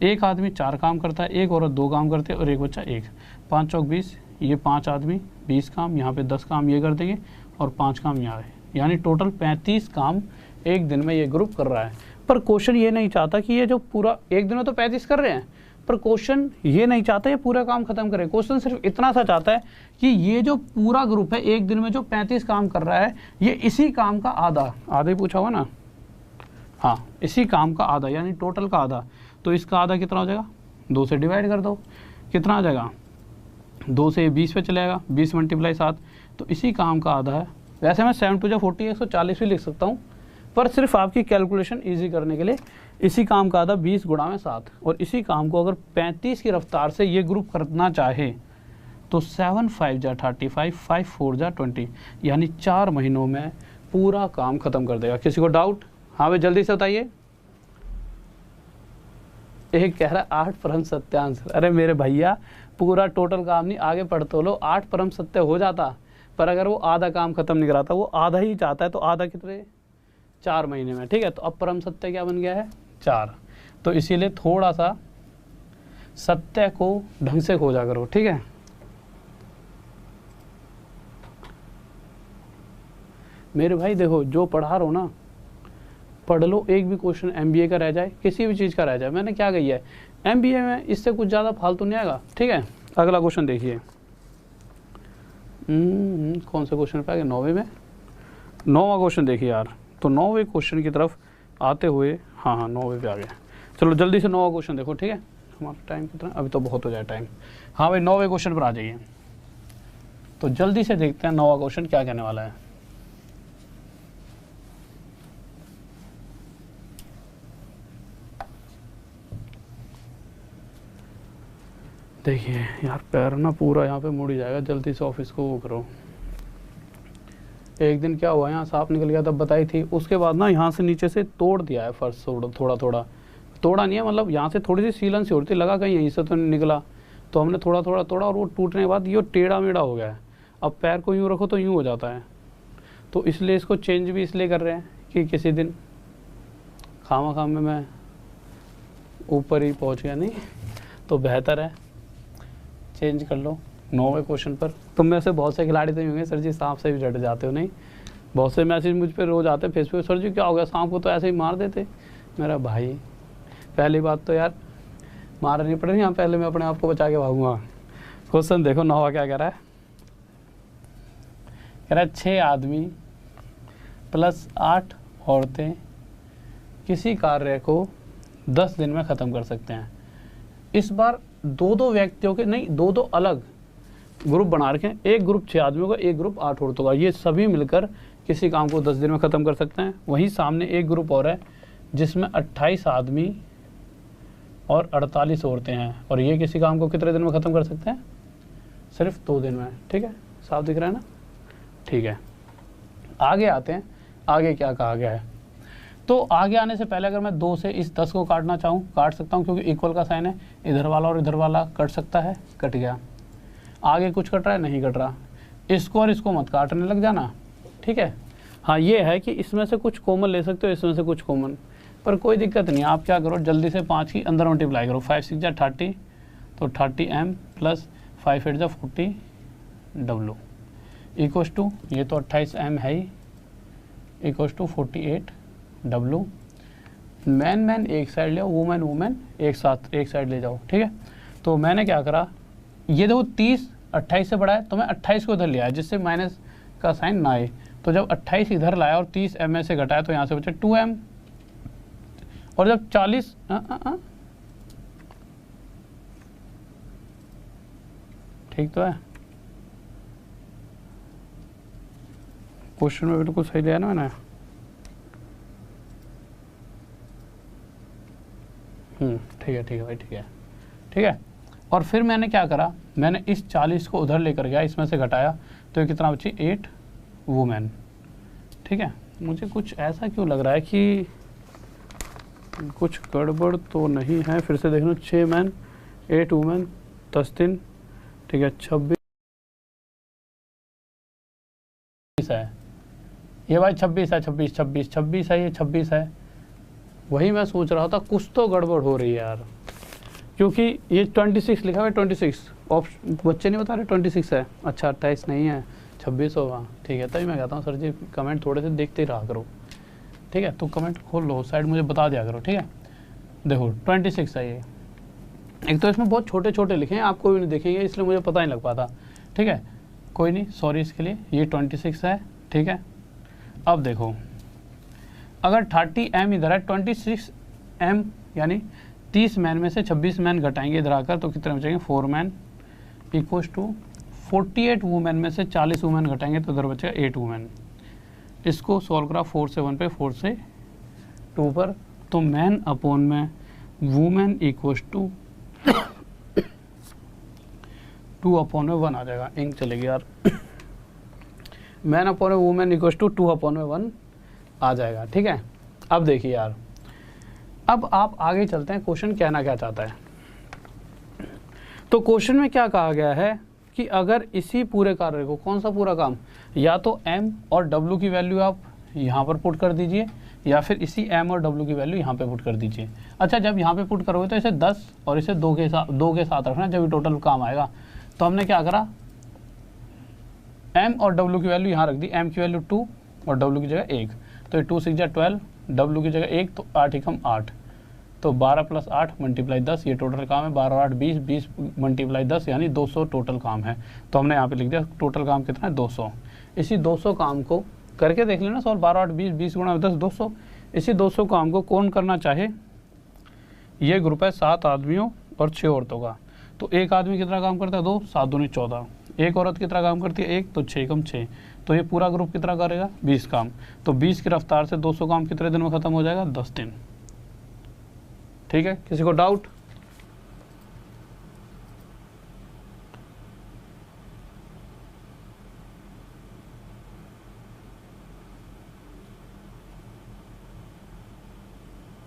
एक आदमी 4 काम करता है, एक औरत 2 काम करते हैं और एक बच्चा 1, 5 चौक 20, ये 5 आदमी 20 काम, यहाँ पे 10 काम ये कर देंगे और 5 काम यहाँ है, यानी टोटल 35 काम एक दिन में ये ग्रुप कर रहा है। पर क्वेश्चन ये नहीं चाहता कि ये जो पूरा एक दिन में तो 35 कर रहे हैं, पर क्वेश्चन ये नहीं चाहता ये पूरा काम खत्म करे। क्वेश्चन सिर्फ इतना सा चाहता है कि ये जो पूरा ग्रुप है एक दिन में जो 35 काम कर रहा है, ये इसी काम का आधा ही पूछा हुआ ना, हाँ, इसी काम का आधा, यानी टोटल का आधा। तो इसका आधा कितना हो जाएगा, 2 से डिवाइड कर दो, कितना आ जाएगा, 2 से 20 पे चलेगा, 20 × 7, तो इसी काम का आधा है। वैसे मैं 7 2 40 140 भी लिख सकता हूँ, पर सिर्फ आपकी कैलकुलेशन इजी करने के लिए इसी काम का आधा 20 × 7, और इसी काम को अगर 35 की रफ्तार से ये ग्रुप करना चाहे तो 7 5 जा 35, 5 4 जा 20, यानी 4 महीनों में पूरा काम खत्म कर देगा। किसी को डाउट? हाँ भाई जल्दी से बताइए। एक कह रहा है 8 परम सत्य आंसर। अरे मेरे भैया पूरा टोटल काम नहीं, आगे पढ़ तो लो, 8 परम सत्य हो जाता, पर अगर वो आधा काम खत्म नहीं कराता, वो आधा ही चाहता है, तो आधा कितने, 4 महीने में, ठीक है। तो अब परम सत्य क्या बन गया है, 4। तो इसीलिए थोड़ा सा सत्य को ढंग से खोजा करो, ठीक है। मेरे भाई देखो, जो पढ़ा रहा हो ना पढ़ लो, एक भी क्वेश्चन MBA का रह जाए, किसी भी चीज़ का रह जाए, मैंने क्या कही है, MBA में इससे कुछ ज़्यादा फालतू नहीं आएगा, ठीक है। अगला क्वेश्चन देखिए, कौन से क्वेश्चन पे आ गया, 9वें में, 9वां क्वेश्चन देखिए यार। तो 9वें क्वेश्चन की तरफ आते हुए, हाँ 9वें पे आ गया। चलो जल्दी से 9वां क्वेश्चन देखो, ठीक है। हमारा टाइम कितना, अभी तो बहुत हो जाए टाइम। हाँ भाई 9वें क्वेश्चन पर आ जाइए। तो जल्दी से देखते हैं 9वां क्वेश्चन क्या कहने वाला है। देखिए यार, पैर ना पूरा यहाँ पे मुड़ ही जाएगा, जल्दी से ऑफिस को वो करो। एक दिन क्या हुआ, यहाँ सांप निकल गया, तब बताई थी। उसके बाद ना यहाँ से नीचे से तोड़ दिया है फर्श, थोड़ा थोड़ा, तोड़ा नहीं है, मतलब यहाँ से थोड़ी सी सीलन सी होती, लगा कहीं यहीं से तो नहीं निकला, तो हमने थोड़ा थोड़ा तोड़ा और वो टूटने के बाद ये टेढ़ा मेढ़ा हो गया है। अब पैर को यूँ रखो तो यूँ हो जाता है, तो इसलिए इसको चेंज भी इसलिए कर रहे हैं कि किसी दिन खामा में मैं ऊपर ही पहुँच गया, नहीं तो बेहतर है चेंज कर लो। 9वें क्वेश्चन पर तुम में से बहुत से खिलाड़ी तो होंगे, सर जी सांप से भी डट जाते हो, नहीं बहुत से मैसेज मुझ पे रोज आते फेसबुक, सर जी क्या हो गया, सांप को तो ऐसे ही मार देते। मेरा भाई पहली बात तो यार मार नहीं पड़ रही, यहाँ पहले मैं अपने आप को बचा के भागूंगा। क्वेश्चन देखो 9वां क्या कह रहा है, कह रहा है 6 आदमी + 8 औरतें किसी कार्य को 10 दिन में ख़त्म कर सकते हैं। इस बार 2-2 व्यक्तियों के नहीं, 2-2 अलग ग्रुप बना रखे हैं, एक ग्रुप 6 आदमियों का, एक ग्रुप 8 औरतों का, ये सभी मिलकर किसी काम को 10 दिन में ख़त्म कर सकते हैं। वहीं सामने एक ग्रुप और है जिसमें 28 आदमी और 48 औरतें हैं, और ये किसी काम को कितने दिन में ख़त्म कर सकते हैं, सिर्फ 2 दिन में, ठीक है। साफ दिख रहा है ना, ठीक है। आगे आते हैं, आगे क्या कहा गया है। तो आगे आने से पहले अगर मैं 2 से इस 10 को काटना चाहूँ काट सकता हूँ, क्योंकि इक्वल का साइन है, इधर वाला और इधर वाला कट सकता है, कट गया। आगे कुछ कट रहा है, नहीं कट रहा, इसको और इसको मत काटने लग जाना, ठीक है। हाँ ये है कि इसमें से कुछ कॉमन ले सकते हो, इसमें से कुछ कॉमन, पर कोई दिक्कत नहीं। आप क्या करो, जल्दी से 5 की अंदर मल्टीप्लाई करो, 5 6 जा 30, तो 30m प्लस 5 8 जा 40w इक्वस टू, ये तो 28m है ही, इक्वस टू 48w। मैन एक साइड ले, वुमेन एक साइड ले जाओ, ठीक है। तो मैंने क्या करा, ये देखो 30 28 से बड़ा है तो मैं 28 को इधर ले आया जिससे माइनस का साइन ना आए। तो जब 28 इधर लाया और 30 m से घटाया तो यहाँ से बचे 2m। और जब 40 ठीक तो है, क्वेश्चन में बिल्कुल सही लिया ना मैंने। ठीक है भाई, ठीक है। और फिर मैंने क्या करा, मैंने इस 40 को उधर लेकर गया, इसमें से घटाया तो ये कितना बची 8 वुमेन, ठीक है। मुझे कुछ ऐसा क्यों लग रहा है कि कुछ गड़बड़ तो नहीं है, फिर से देख लो। 6 मैन 8 वुमेन 10 दिन, ठीक है, 26 है ये भाई, 26 है, 26 है, ये 26 है। वही मैं सोच रहा था कुछ तो गड़बड़ हो रही है यार, क्योंकि ये 26 लिखा हुआ है, 26 ऑप्शन बच्चे नहीं बता रहे 26 है। अच्छा 28 नहीं है, 26 होगा, ठीक है। तभी मैं कहता हूँ सर जी कमेंट थोड़े से देखते ही रहा करो, ठीक है। तो कमेंट खोल लो साइड, मुझे बता दिया करो, ठीक है। देखो 26 है ये, एक तो इसमें बहुत छोटे छोटे लिखे हैं, आपको भी नहीं देखेंगे इसलिए मुझे पता नहीं लग पाता, ठीक है। कोई नहीं, सॉरी इसके लिए। ये 26 है, ठीक है। अब देखो अगर 30m इधर है, 26m यानी 30 मैन में से 26 मैन घटाएंगे इधर आकर तो कितने बचेंगे 4 मैन, इक्वस टू 48 वुमेन में से 40 वुमेन घटाएंगे तो इधर बचेगा 8 वुमेन। इसको सॉल्व करा 4 से 1 पे, 4 से 2 पर, तो मैन अपॉन में वुमेन इक्वस टू 2 अपॉन में 1 आ जाएगा। इंक चलेगी यार। मैन अपॉन में वुमेन इक्वस टू 2 अपॉन में 1 आ जाएगा, ठीक है। अब देखिए यार, अब आप आगे चलते हैं, क्वेश्चन कहना क्या चाहता है। तो क्वेश्चन में क्या कहा गया है कि अगर इसी पूरे कार्य को, कौन सा पूरा काम, या तो m और w की वैल्यू आप यहाँ पर पुट कर दीजिए या फिर इसी m और w की वैल्यू यहाँ पे पुट कर दीजिए। अच्छा जब यहाँ पे पुट करोगे तो इसे 10 और इसे 2 के साथ रखना जब ये टोटल काम आएगा। तो हमने क्या करा, m और w की वैल्यू यहाँ रख दी, m की वैल्यू 2 और w की जगह 1, तो ये 2 6 12, w की जगह 1 तो 8 एकम 8, तो 12 प्लस 8 मल्टीप्लाई 10, ये टोटल काम है। 12 और 8 20, 20 मल्टीप्लाई 10 यानी 200 टोटल काम है। तो हमने यहाँ पे लिख दिया टोटल काम कितना है 200। इसी 200 काम को करके देख लेना सॉल्व, 12 8 20, 20 गुणा 10 200। इसी 200 काम को कौन करना चाहे, ये ग्रुप है 7 आदमियों और 6 औरतों का। तो एक आदमी कितना काम करता है 2, 7 दूनी 14। एक औरत कितना काम करती है 1, तो 6 कम 6, तो ये पूरा ग्रुप कितना करेगा 20 काम। तो 20 की रफ्तार से 200 काम कितने दिन में खत्म हो जाएगा 10 दिन, ठीक है। किसी को डाउट?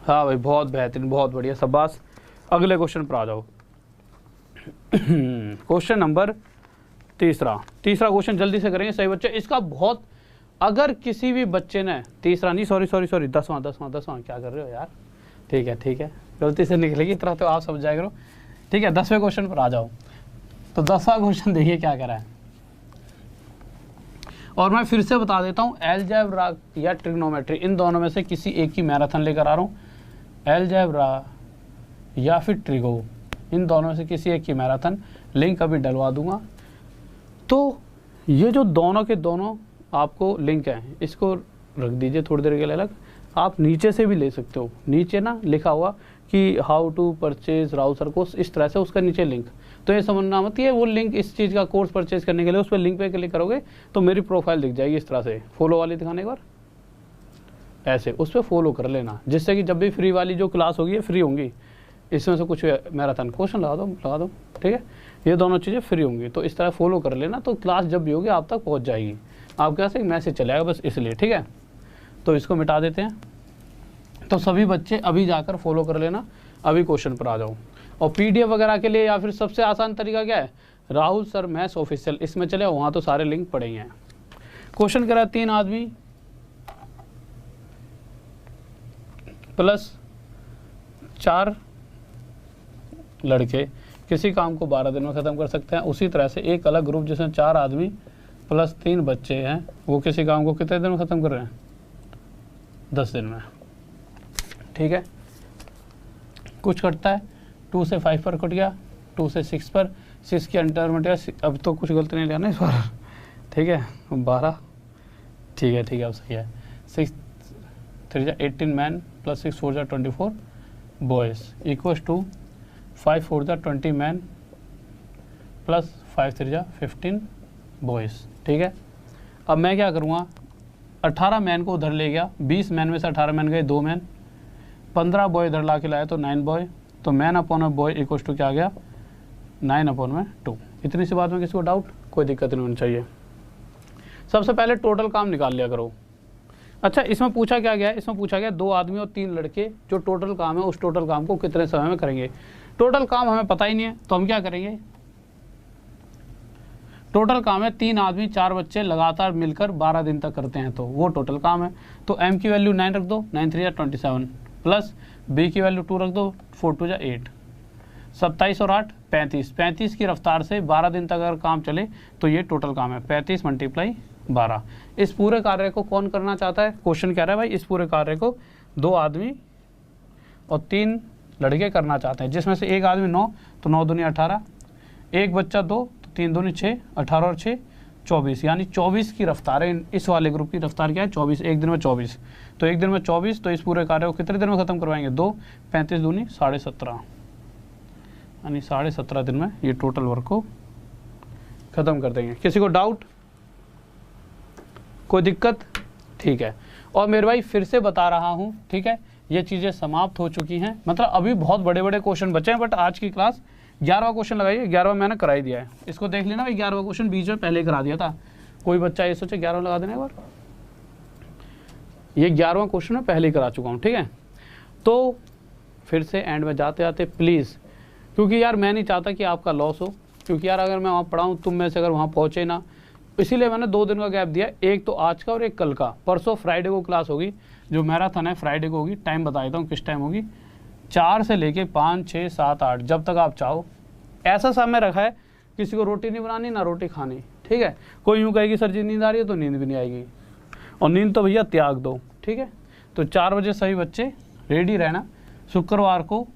हाँ भाई बहुत बेहतरीन, बहुत बढ़िया, शाबाश। अगले क्वेश्चन पर आ जाओ। क्वेश्चन नंबर तीसरा क्वेश्चन जल्दी से करेंगे सही बच्चे। इसका बहुत, अगर किसी भी बच्चे ने तीसरा नहीं, सॉरी 10वां क्या कर रहे हो यार, ठीक है गलती से निकलेगी इतना तो आप समझ जाए करो, ठीक है। 10वें क्वेश्चन पर आ जाओ। तो 10वां क्वेश्चन देखिए क्या करा है, और मैं फिर से बता देता हूँ, अलजेब्रा या ट्रिग्नोमेट्री इन दोनों में से किसी एक की मैराथन लेकर आ रहा हूँ। अलजेब्रा या फिर ट्रिगो, इन दोनों में से किसी एक की मैराथन, लिंक अभी डलवा दूंगा। तो ये जो दोनों के दोनों आपको लिंक हैं, इसको रख दीजिए थोड़ी देर के लिए अलग। आप नीचे से भी ले सकते हो, नीचे ना लिखा हुआ कि how to purchase router course, इस तरह से उसका नीचे लिंक। तो ये समझना मत, ये वो लिंक इस चीज़ का कोर्स परचेज करने के लिए, उस पर लिंक पे क्लिक करोगे तो मेरी प्रोफाइल दिख जाएगी इस तरह से, फॉलो वाली दिखाने के बाद ऐसे उस पर फॉलो कर लेना, जिससे कि जब भी फ्री वाली जो क्लास होगी ये फ्री होंगी, इसमें से कुछ मैराथन क्वेश्चन लगा दो, ठीक है। ये दोनों चीज़ें फ्री होंगी, तो इस तरह फॉलो कर लेना, तो क्लास जब भी होगी आप तक पहुंच जाएगी, आपके पास एक मैसेज चलेगा बस इसलिए, ठीक है। तो इसको मिटा देते हैं। तो सभी बच्चे अभी जाकर फॉलो कर लेना, अभी क्वेश्चन पर आ जाओ। और पीडीएफ वगैरह के लिए या फिर सबसे आसान तरीका क्या है, राहुल सर मैथ्स ऑफिशियल, इसमें चले, वहाँ तो सारे लिंक पड़े हैं। क्वेश्चन करा 3 आदमी प्लस 4 लड़के किसी काम को 12 दिन में ख़त्म कर सकते हैं। उसी तरह से एक अलग ग्रुप जिसमें 4 आदमी प्लस 3 बच्चे हैं, वो किसी काम को कितने दिन में ख़त्म कर रहे हैं? 10 दिन में। ठीक है, कुछ कटता है, 2 से 5 पर कट गया, 2 से 6 पर, 6 के अंडर में गया, अब तो कुछ गलती नहीं लिया ना इस बार। ठीक है, 12, ठीक है, अब सही है। 6 3 जा 18 मैन प्लस 6 4 जा 24 बॉयज़ इक्वल्स टू 5 4 जा 20 मैन प्लस 5 3 जा 15 बॉयज़। ठीक है, अब मैं क्या करूँगा, 18 मैन को उधर ले गया, 20 मैन में से 18 मैन गए 2 मैन, 15 बॉय इधर ला के लाया तो 9 बॉय, तो मैन अपॉन में बॉय इक्वल्स टू क्या आ गया, 9 अपॉन में 2। इतनी सी बात में किसी को डाउट? कोई दिक्कत नहीं होनी चाहिए। सबसे पहले टोटल काम निकाल लिया करो। अच्छा, इसमें पूछा क्या गया है? इसमें पूछा गया 2 आदमी और 3 लड़के जो टोटल काम है उस टोटल काम को कितने समय में करेंगे। टोटल काम हमें पता ही नहीं है, तो हम क्या करेंगे, टोटल काम है 3 आदमी 4 बच्चे लगातार मिलकर 12 दिन तक करते हैं, तो वो टोटल काम है। तो m की वैल्यू 9 रख दो, 9 3 जा 27 प्लस b की वैल्यू 2 रख दो, 4 2 जा 8, 27 और 8 35, 35 की रफ्तार से 12 दिन तक अगर काम चले तो ये टोटल काम है। 35 × 12। इस पूरे कार्य को कौन करना चाहता है? क्वेश्चन कह रहा है भाई इस पूरे कार्य को 2 आदमी और 3 लड़के करना चाहते हैं, जिसमें से एक आदमी 9, तो 9 दूनी 18, एक बच्चा 2, तो 3 दूनी 6, 18 और 6 24, यानी 24 की रफ्तार है। इस वाले ग्रुप की रफ्तार क्या है? 24, एक दिन में 24, तो एक दिन में 24, तो इस पूरे कार्य को कितने दिन में ख़त्म करवाएंगे? 2, 35 दूनी 17.5, यानी 17.5 दिन में ये टोटल वर्क को ख़त्म कर देंगे। किसी को डाउट, कोई दिक्कत? ठीक है, और मेरे भाई फिर से बता रहा हूँ, ठीक है, ये चीज़ें समाप्त हो चुकी हैं, मतलब अभी बहुत बड़े बड़े क्वेश्चन बचे हैं, बट आज की क्लास 11वां क्वेश्चन लगाइए, 11वां मैंने करा ही दिया है। इसको देख लेना भाई, 11वां क्वेश्चन बीच में पहले करा दिया था, कोई बच्चा ये सोचे 11वां लगा देना एक बार, ये 11वां क्वेश्चन मैं पहले ही करा चुका हूँ। ठीक है, तो फिर से एंड में जाते जाते प्लीज़, क्योंकि यार मैं नहीं चाहता कि आपका लॉस हो, क्योंकि यार अगर मैं वहाँ पढ़ाऊँ तुम में से अगर वहाँ पहुँचे ना, इसीलिए मैंने 2 दिन का गैप दिया, एक तो आज का और एक कल का। परसों फ्राइडे को क्लास होगी, जो मैराथन है फ्राइडे को होगी, टाइम बता देता हूँ किस टाइम होगी, 4 से लेके 5 6 7 8 जब तक आप चाहो। ऐसा समय रखा है किसी को रोटी नहीं बनानी ना रोटी खानी। ठीक है, कोई यूँ कहेगी सर जी नींद आ रही है, तो नींद भी नहीं आएगी, और नींद तो भैया त्याग दो। ठीक है, तो 4 बजे सभी बच्चे रेडी रहना शुक्रवार को।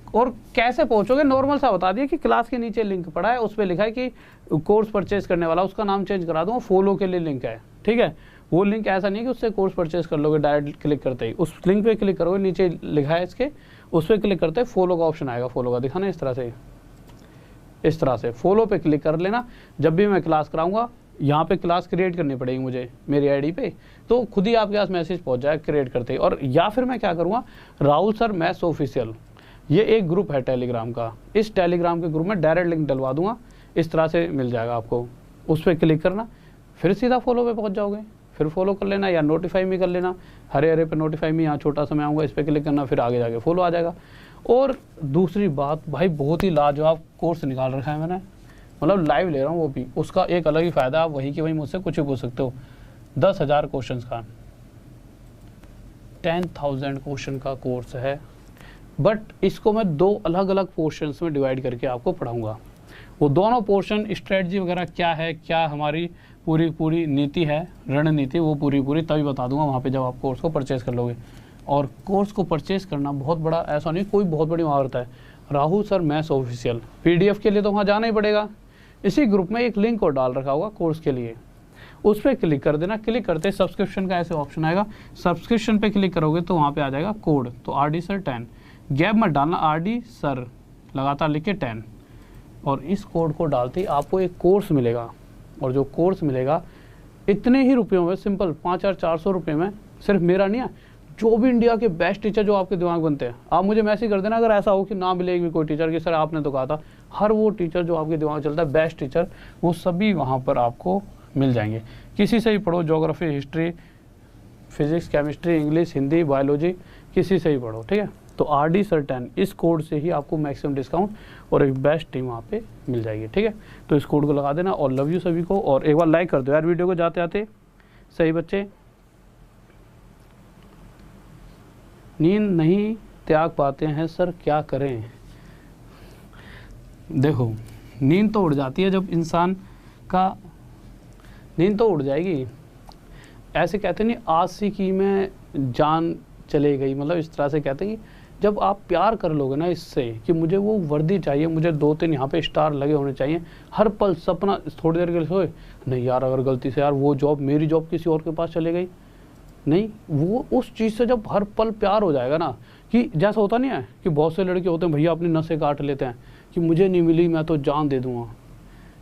और कैसे पहुंचोगे, नॉर्मल सा बता दिया कि क्लास के नीचे लिंक पड़ा है, उस पर लिखा है कि कोर्स परचेज करने वाला, उसका नाम चेंज करा दूंगा, फॉलो के लिए लिंक है। ठीक है, वो लिंक ऐसा नहीं कि उससे कोर्स परचेज कर लोगे डायरेक्ट क्लिक करते ही, उस लिंक पे क्लिक करोगे, नीचे लिखा है इसके, उस पर क्लिक करते ही फॉलो का ऑप्शन आएगा, फॉलो का दिखाना इस तरह से फॉलो पे क्लिक कर लेना। जब भी मैं क्लास कराऊंगा, यहाँ पे क्लास क्रिएट करनी पड़ेगी मुझे मेरी आईडी पे, तो खुद ही आपके पास मैसेज पहुंच जाएगा क्रिएट करते ही। और या फिर मैं क्या करूँगा, राहुल सर मैथ्स ऑफिशियल, ये एक ग्रुप है टेलीग्राम का, इस टेलीग्राम के ग्रुप में डायरेक्ट लिंक डलवा दूंगा, इस तरह से मिल जाएगा आपको, उस पर क्लिक करना, फिर सीधा फॉलो पे पहुंच जाओगे, फिर फॉलो कर लेना या नोटिफाई मी कर लेना, हरे हरे पे नोटिफाई मी, यहाँ छोटा सा मैं आऊँगा, इस पर क्लिक करना, फिर आगे जाके फॉलो आ जाएगा। और दूसरी बात भाई, बहुत ही लाजवाब कोर्स निकाल रखा है मैंने, मतलब लाइव ले रहा हूँ वो भी, उसका एक अलग ही फ़ायदा, आप वहीं कि वहीं मुझसे कुछ भी पूछ सकते हो। 10,000 क्वेश्चन का 10,000 क्वेश्चन का कोर्स है, बट इसको मैं 2 अलग अलग पोर्शंस में डिवाइड करके आपको पढ़ाऊंगा। वो दोनों पोर्शन स्ट्रेटजी वगैरह क्या है, क्या हमारी पूरी नीति है, रणनीति, वो पूरी तभी बता दूंगा वहाँ पे जब आप कोर्स को परचेज़ कर लोगे। और कोर्स को परचेज़ करना बहुत बड़ा, ऐसा नहीं कोई बहुत बड़ी महारत है, Rahul sir maths official PDF के लिए तो वहाँ जाना ही पड़ेगा। इसी ग्रुप में एक लिंक और डाल रखा होगा कोर्स के लिए, उस पर क्लिक कर देना। क्लिक करते सब्सक्रिप्शन का ऐसे ऑप्शन आएगा, सब्सक्रिप्शन पे क्लिक करोगे तो वहाँ पे आ जाएगा कोड, तो RD सर 10, गैप मत डालना, RD सर लगातार लिख के 10, और इस कोड को डालते ही आपको एक कोर्स मिलेगा। और जो कोर्स मिलेगा इतने ही रुपयों में, सिंपल 5,400 रुपये में, सिर्फ मेरा नहीं है, जो भी इंडिया के बेस्ट टीचर जो आपके दिमाग बनते हैं, आप मुझे मैसेज कर देना अगर ऐसा हो कि ना मिलेगी भी कोई टीचर कि सर आपने तो कहा था, हर वो टीचर जो आपके दिमाग चलता है बेस्ट टीचर, वो सभी वहाँ पर आपको मिल जाएंगे। किसी से ही पढ़ो, geography, history, physics, chemistry, English, Hindi, biology, किसी से ही पढ़ो। ठीक है, तो RD सर 10 इस कोड से ही आपको मैक्सिमम डिस्काउंट और एक बेस्ट टीम वहाँ पे मिल जाएगी। ठीक है, तो इस कोड को लगा देना, और लव यू सभी को, और एक बार लाइक कर दो यार वीडियो को जाते आते। सही बच्चे, नींद नहीं त्याग पाते हैं सर, क्या करें? देखो, नींद तो उड़ जाती है जब इंसान का, नींद तो उड़ जाएगी, ऐसे कहते नहीं आशिकी में जान चले गई, मतलब इस तरह से कहते हैं कि जब आप प्यार कर लोगे ना इससे कि मुझे वो वर्दी चाहिए, मुझे 2-3 यहाँ पे स्टार लगे होने चाहिए, हर पल सपना, थोड़ी देर के लिए सोए नहीं यार अगर गलती से यार वो जॉब, मेरी जॉब किसी और के पास चले गई, नहीं, वो उस चीज़ से जब हर पल प्यार हो जाएगा ना, कि जैसा होता नहीं है कि बहुत से लड़के होते हैं भैया अपनी नसें काट लेते हैं कि मुझे नहीं मिली मैं तो जान दे दूँगा,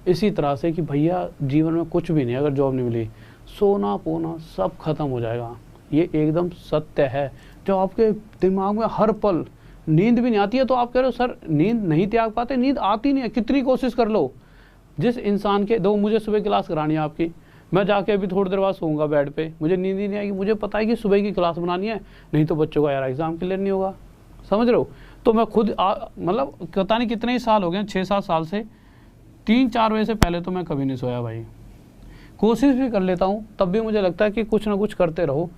इसी तरह से कि भैया जीवन में कुछ भी नहीं, अगर जॉब नहीं मिली सोना पोना सब खत्म हो जाएगा। ये एकदम सत्य है। जो आपके दिमाग में हर पल नींद भी नहीं आती है तो आप कह रहे हो सर नींद नहीं त्याग पाते, नींद आती नहीं है, कितनी कोशिश कर लो। जिस इंसान के दो, मुझे सुबह क्लास करानी है आपकी, मैं जाके अभी थोड़ी देर बाद सोऊंगा बेड पे, मुझे नींद ही नहीं आएगी, मुझे पता है कि सुबह की क्लास बनानी है, नहीं तो बच्चों का यार एग्जाम क्लियर नहीं होगा, समझ रहे हो। तो मैं खुद मतलब पता नहीं कितने ही साल हो गए, 6-7 साल से 3-4 बजे से पहले तो मैं कभी नहीं सोया भाई। कोशिश भी कर लेता हूँ तब भी मुझे लगता है कि कुछ ना कुछ करते रहो,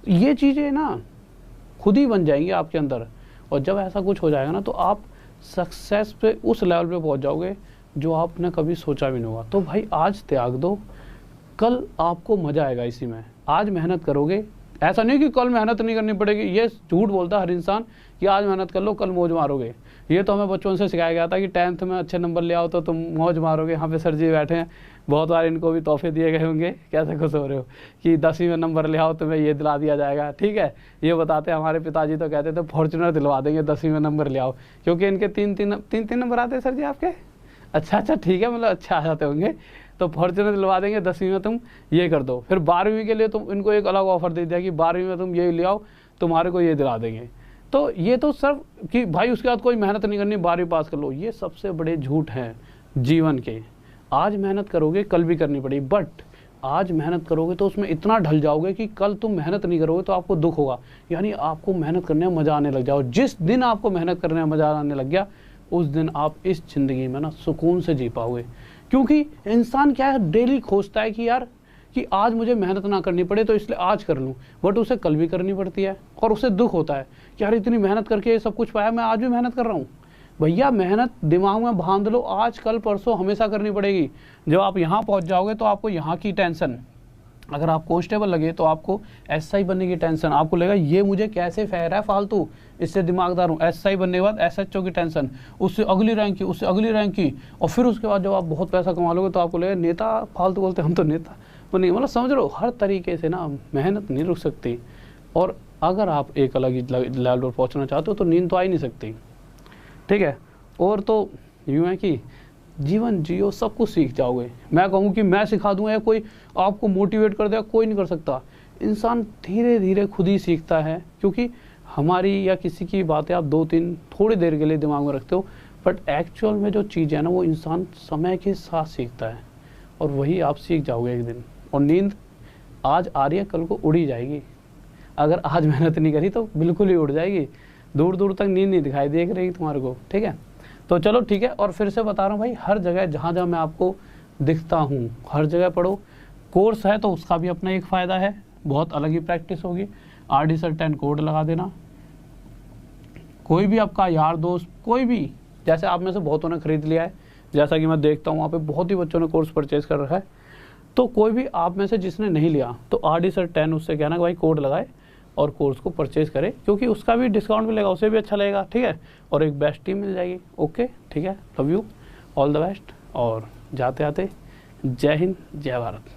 ये चीज़ें ना खुद ही बन जाएंगी आपके अंदर। और जब ऐसा कुछ हो जाएगा ना तो आप सक्सेस पे उस लेवल पे पहुंच जाओगे जो आपने कभी सोचा भी नहीं होगा। तो भाई आज त्याग दो, कल आपको मज़ा आएगा इसी में। आज मेहनत करोगे, ऐसा नहीं कि कल मेहनत नहीं करनी पड़ेगी, ये झूठ बोलता है हर इंसान कि आज मेहनत कर लो कल मौज मारोगे। ये तो हमें बचपन से सिखाया गया था कि 10th में अच्छे नंबर ले आओ तो तुम मौज मारोगे। यहाँ पे सर जी बैठे हैं, बहुत बार इनको भी तोहफे दिए गए होंगे, कैसे खुश हो रहे हो कि 10वीं में नंबर ले आओ तुम्हें ये दिला दिया जाएगा, ठीक है। ये बताते हैं हमारे पिताजी तो कहते थे फॉर्च्यूनर दिलवा देंगे 10वीं में नंबर ले आओ, क्योंकि इनके 3 नंबर आते हैं सर जी आपके। अच्छा ठीक है, मतलब अच्छा आ जाते होंगे, तो फॉर्च्यूनर दिलवा देंगे 10वीं में तुम ये कर दो। फिर 12वीं के लिए तुम इनको एक अलग ऑफर दे दिया कि 12वीं में तुम ये ले आओ तुम्हारे को ये दिला देंगे। तो ये तो सब कि भाई उसके बाद कोई मेहनत नहीं करनी, 12वीं पास कर लो, ये सबसे बड़े झूठ हैं जीवन के। आज मेहनत करोगे कल भी करनी पड़ेगी, बट आज मेहनत करोगे तो उसमें इतना ढल जाओगे कि कल तुम मेहनत नहीं करोगे तो आपको दुख होगा। यानी आपको मेहनत करने में मज़ा आने लग जाओ। जिस दिन आपको मेहनत करने में मज़ा आने लग गया उस दिन आप इस ज़िंदगी में ना सुकून से जी पाओगे। क्योंकि इंसान क्या है, डेली खोजता है कि यार कि आज मुझे मेहनत ना करनी पड़े तो इसलिए आज कर लूँ, बट उसे कल भी करनी पड़ती है और उसे दुख होता है कि यार इतनी मेहनत करके ये सब कुछ पाया, मैं आज भी मेहनत कर रहा हूँ। भैया मेहनत दिमाग में बांध लो, आज कल परसों हमेशा करनी पड़ेगी। जब आप यहाँ पहुँच जाओगे तो आपको यहाँ की टेंशन, अगर आप कांस्टेबल लगे तो आपको एसआई बनने की टेंशन, आपको लगेगा ये मुझे कैसे फेर है फालतू, इससे दिमागदार हूँ। एसआई बनने के बाद एसएचओ की टेंशन, उससे अगली रैंक की, उससे अगली रैंक की, और फिर उसके बाद जब आप बहुत पैसा कमा लोगे तो आपको लगेगा नेता, फालतू बोलते हम तो नेता नहीं, मतलब समझ लो हर तरीके से ना मेहनत नहीं रुक सकती। और अगर आप एक अलग लेवल पर पहुँचना चाहते हो तो नींद तो आ ही नहीं सकती, ठीक है। और तो यूँ है कि जीवन जियो, सब कुछ सीख जाओगे। मैं कहूँ कि मैं सिखा दूँ या कोई आपको मोटिवेट कर देगा, कोई नहीं कर सकता। इंसान धीरे धीरे खुद ही सीखता है, क्योंकि हमारी या किसी की बातें आप 2-3 थोड़ी देर के लिए दिमाग में रखते हो, बट एक्चुअल में जो चीज़ है ना वो इंसान समय के साथ सीखता है, और वही आप सीख जाओगे एक दिन। और नींद आज आ रही है कल को उड़ ही जाएगी, अगर आज मेहनत नहीं करी तो बिल्कुल ही उड़ जाएगी, दूर दूर तक नींद नहीं दिखाई देख रही तुम्हारे को, ठीक है। तो चलो ठीक है, और फिर से बता रहा हूँ भाई, हर जगह जहाँ जहाँ मैं आपको दिखता हूँ हर जगह पढ़ो। कोर्स है तो उसका भी अपना एक फ़ायदा है, बहुत अलग ही प्रैक्टिस होगी। RD Sir 10 कोड लगा देना, कोई भी आपका यार दोस्त, कोई भी, जैसे आप में से बहुतों ने खरीद लिया है, जैसा कि मैं देखता हूँ वहाँ पे बहुत ही बच्चों ने कोर्स परचेज कर रखा है। तो कोई भी आप में से जिसने नहीं लिया तो RD Sir 10 उससे कहना कि भाई कोड लगाए और कोर्स को परचेज करे, क्योंकि उसका भी डिस्काउंट मिलेगा, उसे भी अच्छा लगेगा, ठीक है। और एक बेस्ट टीम मिल जाएगी। ओके ठीक है, love you, all the best. और जाते आते जय हिंद जय भारत।